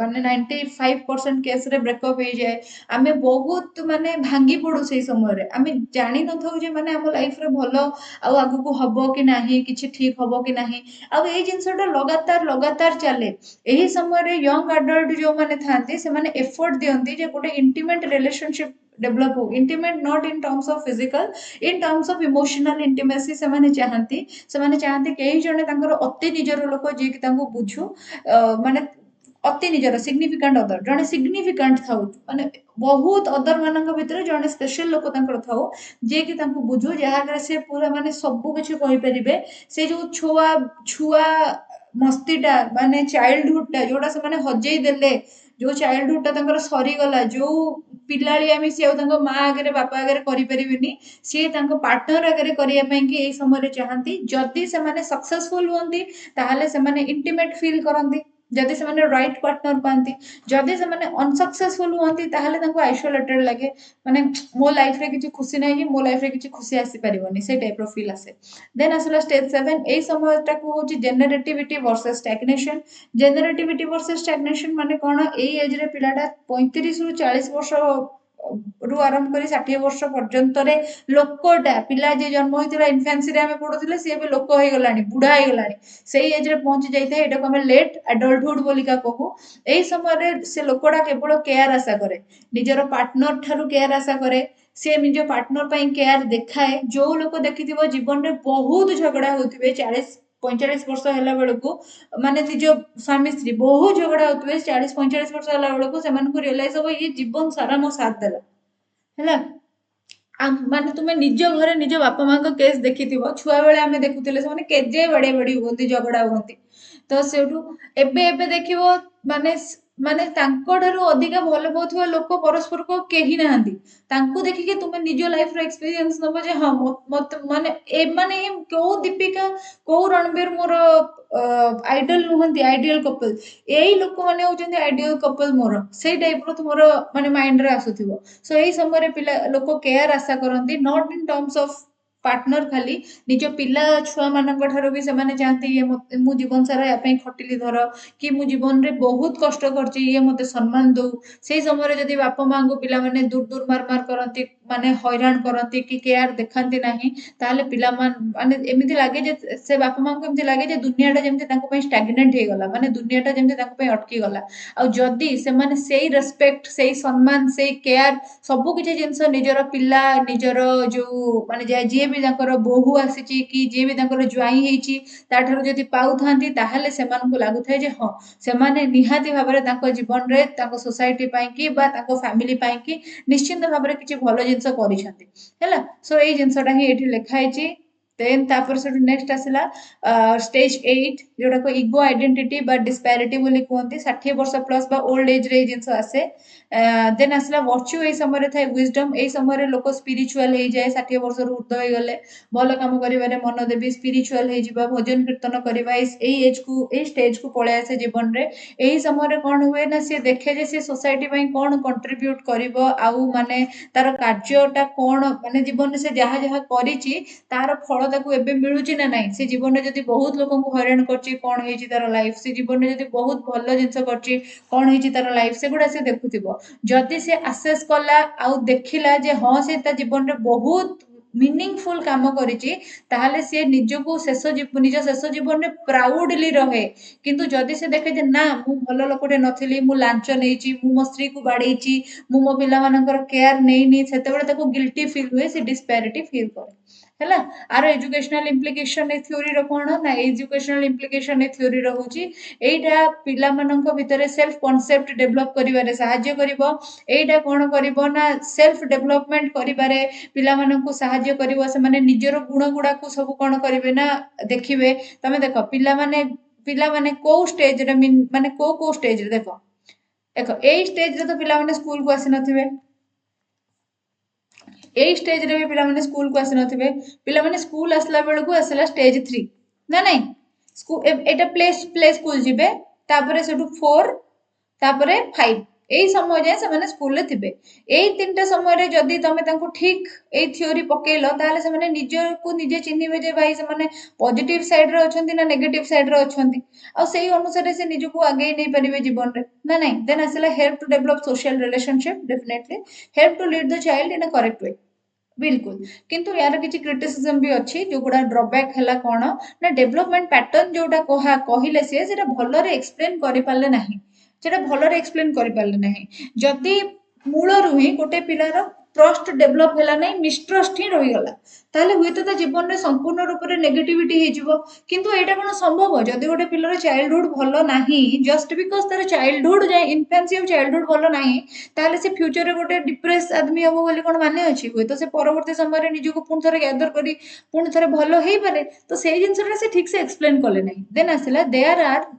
माने 95% केस रे ब्रेकअप हो जाए आमे बहुत माने भांगी पडू से समय रे आमे जानि न थाउ जे माने हम लाइफ रे भलो आ आगु को हबो कि नाही किछि ठीक हबो कि नाही आ एई जिंसटा लगातार लगातार चले एही समय रे यंग एडल्ट जो माने थांती से माने एफर्ट दियंती जे गोटे इंटीमेट रिलेशनशिप डेवलप हो intimate not in terms of physical in terms of emotional intimacy से माने चाहती कई जने तांकर अति निजर लोक जे कि तांको बुझू माने अति निजर सिग्निफिकेंट अदर जने सिग्निफिकेंट थाउ माने बहुत अदर मानक भितर जड़े स्पेशल लोक थाओ जे कि बुझू जहाँ से पूरा माने सब किसी कहींपर से जो छुआ छुआ मस्तीटा माने चाइल्डहुडटा जोटा से माने हजई देले जो चाइल्डहुडटा सरीगला जो पिलाଳିयामी सी माँ आगे बापा आगे करें सी पार्टनर आगे करने समय चाहती जदि से सक्सेसफुल हमें ताहले से इंटीमेट फील करती जदि से राइट पार्टनर पाती जदि से अनसक्सेसफुल हमें ताहले आइसोलेटेड लगे माने मो लाइफ रे किसी खुशी ना कि मो लाइफ रे किसी खुशी आसी पारिबनी से टाइप रो फील आसे देन आसला स्टेज 7 ए समय टाकू होची जेनरेटिविटी वर्सेस स्टैग्नेशन जेनरेटिविटी वर्सेस स्टैग्नेशन माने कोन ए एज रे पिलाटा 35 रु 40 वर्ष रु आरंभ करी 60 वर्ष पर्यंत रे लोकटा पिला जे जन्म होइतिला इन्फेंसी रे हमें पढुतिले से बे लोक होई गलानी बुढा होई गलानी सेही एज रे पहुंची जाइते एटा को हमें लेट एडल्टहुड बोलिका कहू एही समय रे से लोकटा केवल केयर आशा करे निजर पार्टनर ठारू केयर आशा करे से निज पार्टनर पई केयर देखाए जो लोक देखिथिबो जीवन रे बहुत झगड़ा होतिबे 40 45 वर्ष होला बेलको माने निज स्वामी स्त्री बहुत झगड़ा होतिबे 40 45 वर्ष होला बेलको सेमान को रियलाइज हो ये जीवन सारा मो साथ देला ହେଲା माने तुम्हें निज घरे निज बापा माँ का केस देखी छुआ बेले आम देखुले से केजे बड़े बड़ी हुई झगड़ा हुई तो सेठू एबे एबे देखिबो माने माने तांको ठारू अधिका भल पाउथुवा लोक परस्पर को केही नाहंती तांको देखिके तुमे निज लाइफ रो एक्सपीरियंस नबो जे हां मत माने ए माने को दीपिका को रणबीर मोर आइडल नुहंती आइडियल कपल एई लोक माने होचंती आइडियल कपल मोर सेई टाइप रो तुमर माने माइंड रे आसुथिबो सो एई समय रे पिला लोक केयर आशा करंती not in terms of partner खाली निज पिला छुआ मानक ठारू भी सेमाने चाहती ये मु जीवन सारा या पई खटिली धर कि मु जीवन रे बहुत कष्ट करची ये मते सम्मान दो सेई समय रे जदी बापा मां को पिला माने दूर दूर मार मार करंती माने हैरान करंती कि केयर देखंती नाही ताले पिला माने एमिति लागे जे से बापा मां को एमिति लागे जे दुनियाटा जेमति तांको पई स्टैग्नेंट हे गला माने दुनियाटा जेमति तांको पई अटकी गला आ जदी से माने सेई रेस्पेक्ट सेई सम्मान सेई केयर सब किसी जिनस निजर पिला निजर जो माने जे भी तांकर बोहू आसीची कि जे भी तांकर ज्वाई हेची ताठारु जदी पाउथांती ताहले सेमानकु लागुथाय जे हां सेमाने निहाती भाबरे तांको जीवन रे तांको सोसाइटी पई कि बा तांको फैमिली पई कि निश्चित भाबरे किछि भलो जिंस करिसंती हैला सो एई जिंसटा ही एठी लेखा हेची देन तापर से नेक्स्ट आसिला स्टेज 8 जोटा को इगो आइडेंटिटी बा डिस्पैरिटी बोली कहंती 60 वर्ष प्लस बा ओल्ड एज रे जिंस आसे देन आसला वर्च्यू ए समय रे थाए विजडम ए समय रे लोक स्पिरिचुअल हे जाए 60 वर्ष रु ऊर्ध्व हे गले भल काम करिवारे मन देबी स्पिरिचुअल हे जिबा भजन कीर्तन करबा ए एज को ए स्टेज को पळे आसे जीवन रे एही समय रे कोन हुए ना से देखे जे से सोसाइटी पई कोन कंट्रीब्यूट करिवो आउ माने तार कार्यटा कोन माने जीवन रे से जहा जहा करिछि तार फल ताकू एबे मिलुची ना नाही से जीवन रे जदी बहुत लोकन को हैरान करछि कोन हेछि तार लाइफ से जीवन रे जदी बहुत भलो जिंस करछि कोन हेछि तार लाइफ से गुडा से देखुथिबो जदि से आसेस कला आउ देखिला जे हाँ से ता जीवन रे बहुत मीनिंगफुल काम करिछि ताहले से निजको निज शेष जीवन रे प्राउडली रहे किंतु जदि से देखे जे ना मु भलो लोकटे नथिली मु लांच नेइछि मु मो स्त्री को बाडेइछि मु मो पिला मानकर केयर नेइनी सेते बेले ताको गिल्टी फील हुए से डिस्पैरिटी फील करे हैला आर एजुकेशनल इम्प्लिकेशन ए थ्योरी रो कोन ना एजुकेशनल इम्प्लिकेशन ए थ्योरी रो होची एइटा पिला मानक भितरे सेल्फ कांसेप्ट डेवलप करिवारे सहाय्य करिवो एइटा कोन करिवो ना सेल्फ डेवलपमेंट करिवारे पिला मानक सहाय्य करिवो से माने निजरो गुण गुडा को सब कोन करिवे ना देखिबे तमे देखो पिला माने को स्टेज रे माने को स्टेज रे देखो देखो एई स्टेज रे तो पिला माने स्कूल को आसी नथिबे एई स्टेज रे भी पिला माने स्कूल को आसी नथिबे पिला माने स्कूल आसला बेल को आसला स्टेज 3 ना नहीं स्कूल एटा प्ले स्कूल जिबे तापरे सेटू 4 तापरे 5 एई समय जे से माने स्कूल रे थिबे एई तीनटा समय रे जदी तमे तांको ठीक एई थ्योरी पकेइलो ताले से माने निज को निजे चिन्हिबे जे भाई से माने पॉजिटिव साइड रे अछंती ना नेगेटिव साइड रे अछंती आ सेही अनुसार से निज को आगे नै परिबे जीवन रे ना नहीं देन आसला help to develop social relationship definitely help to lead the child in a correct way बिल्कुल किंतु यार किछि क्रिटिसिज्म भी अछि जो गुडा ड्रॉबैक हैला कोन ना डेवलपमेंट पैटर्न जोटा कहिले से सेटा भलो रे एक्सप्लेन करि पाले नाही सेटा भलो रे एक्सप्लेन करि पाले नाही जदी मूल रुही गोटे पिलार ट्रस्ट डेभलप हैला नहीं मिसट्रस्ट ही रही गला ताले हुए तो जीवन में संपूर्ण रूप से नेगेटिविटी हो किंतु एटा कोन संभव जदि गोटे पिलर चाइल्डहुड भलो नाही जस्ट बिकॉज तार चाइल्डहुड जाए इन्फेंसी ऑफ चाइल्डहुड भलो नाही ताले से फ्यूचर रे गोटे डिप्रेस आदमी हबो बोली कोन माने अछि हुए तो से परवर्ती समय रे निजको पुन थरे गैदर करी पुन थरे भलो हेई पारे तो सेई जिंसटा से ठीक से एक्सप्लेन कले नाही देन आसिला there are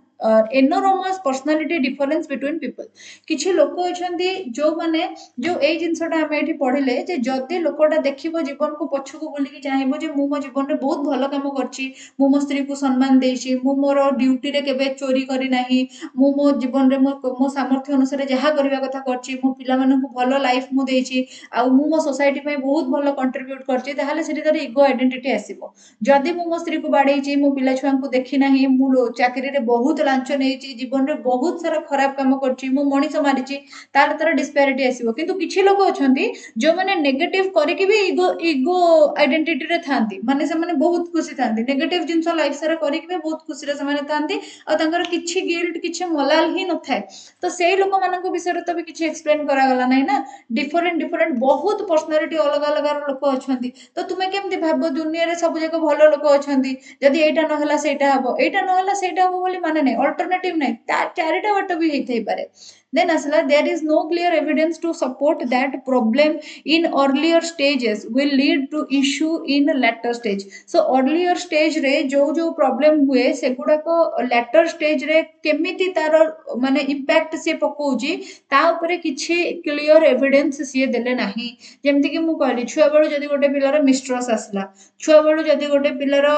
enormous personality difference between people किछि लोक अछंती जो माने जो ए जिंसटा हम एठी पढिले जे जदि लोकटा देखिबो जीवन को पछकु बोली कि चाहेबो जे मु मो जीवन रे बहुत भलो काम करछि मु मो स्त्री को सम्मान देछि मु मोर ड्यूटी रे केबे चोरी करी नाही मु मो जीवन रे मो सामर्थ्य अनुसार जहा करबा कथा करछि मो पिला मानन को भलो लाइफ मु देछि आ मु मो सोसाइटी में बहुत भलो कंट्रीब्यूट करछि ताहाले सेठी तार इगो आइडेंटिटी आसीबो जदि मु मो स्त्री को बाडैछि मो पिला छुआ को देखि नाही मु चाकरी रे बहुत लांच नेछि जीवन रे बहुत सारा खराब काम करछि मु मणिष मारिछि तार तार डिस्पैरिटी आसीबो किंतु किछि लोक अछंती जो माने नेगेटिव करके भी इगो इगो आइडेंटिटी रे थांती माने से माने बहुत खुशी थांती नेगेटिव जिंस लाइफ सारा करके भी बहुत खुशी रे से माने थांती आ तांकर किछि गिल्ट किछि मलाल ही न थाए तो सेई लोक मानक विषय रे तो भी किछि एक्सप्लेन करा गला नै ना डिफरेंट डिफरेंट बहुत पर्सनालिटी अलग अलग लोक अछंती तो तुमे केमति भाबो दुनिया रे सब जगह भलो लोक अछंती जदि एटा न हला सेटा हबो एटा न हला सेटा हबो बोली माने नै अल्टरनेटिव नै ता चारिटा वाट भी हेइ थई पारे then asla there is no clear evidence to support that problem in earlier stages will lead to issue in later stage so earlier stage रे जो जो problem हुए सेगुडा को later stage रे केमिति तार माने impact से पकोउची ता ऊपर किछि क्लियर एविडेंस सिए देले नाही जेमति कि मु कहली छुआ बेलु जदी गोटे पिलार मिस्ट्रस आसला छुआ बेलु जदी गोटे पिलार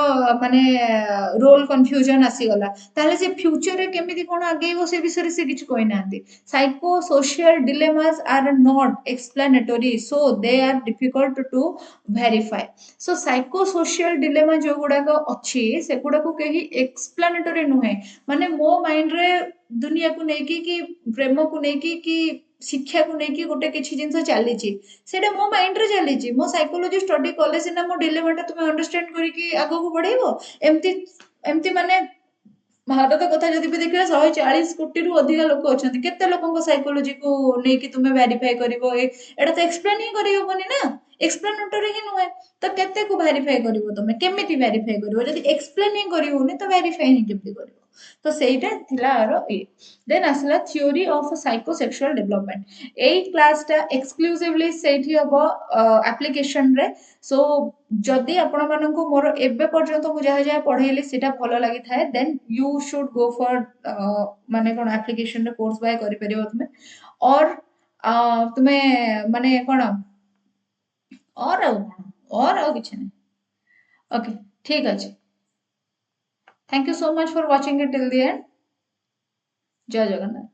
माने रोल कंफ्यूजन आसी गला ताले से फ्यूचर रे केमिति कोन आगेइबो से विषय से किछि कोइ नांती psychosocial dilemmas are not explanatory so they are difficult to verify so psychosocial dilemma जो गुडा को अछि से गुडा को केही explanatory नुहे माने मो माइंड रे दुनिया को नेकी कि प्रेम को नेकी कि शिक्षा को नेकी गोटे किछि जिंस चली छि सेटा मो माइंड रे चली छि मो साइकोलॉजी स्टडी कॉलेज ना मो डिलेमाटा तुमे अंडरस्टैंड करी कि आगो को बढ़ेबो एमती एमती माने भारत कथा जदि भी देखिबा 140 कोटी रु अधिक लोक अछंती केते लोकक साइकोलॉजी को नै कि तुमे वेरीफाई करिवो एटा तो एक्सप्लेन ही करि होबनी ना एक्सप्लेनेटरी ही नुहे तो केते को वेरीफाई करिवो तुमे केमिति वेरीफाई करिवो जदि एक्सप्लेन ही करि होनी तो वेरीफाई ही केमिति करिवो तो सेटा थिला आरो ए देन असला theory of psychosexual development A class टा एक्सक्लूसिवली सेठी हबो एप्लीकेशन रे सो जदि आपण माननको मोर एबे पर्यंत मु जहा जहा पढेली सेटा भलो लागि थाए then you should go for माने कोन एप्लीकेशन रे कोर्स बाय करि परिबो तुमे और तुमे माने कोन और आ किछ नै ओके ठीक अछि thank you so much for watching it till the end जय जगन्नाथ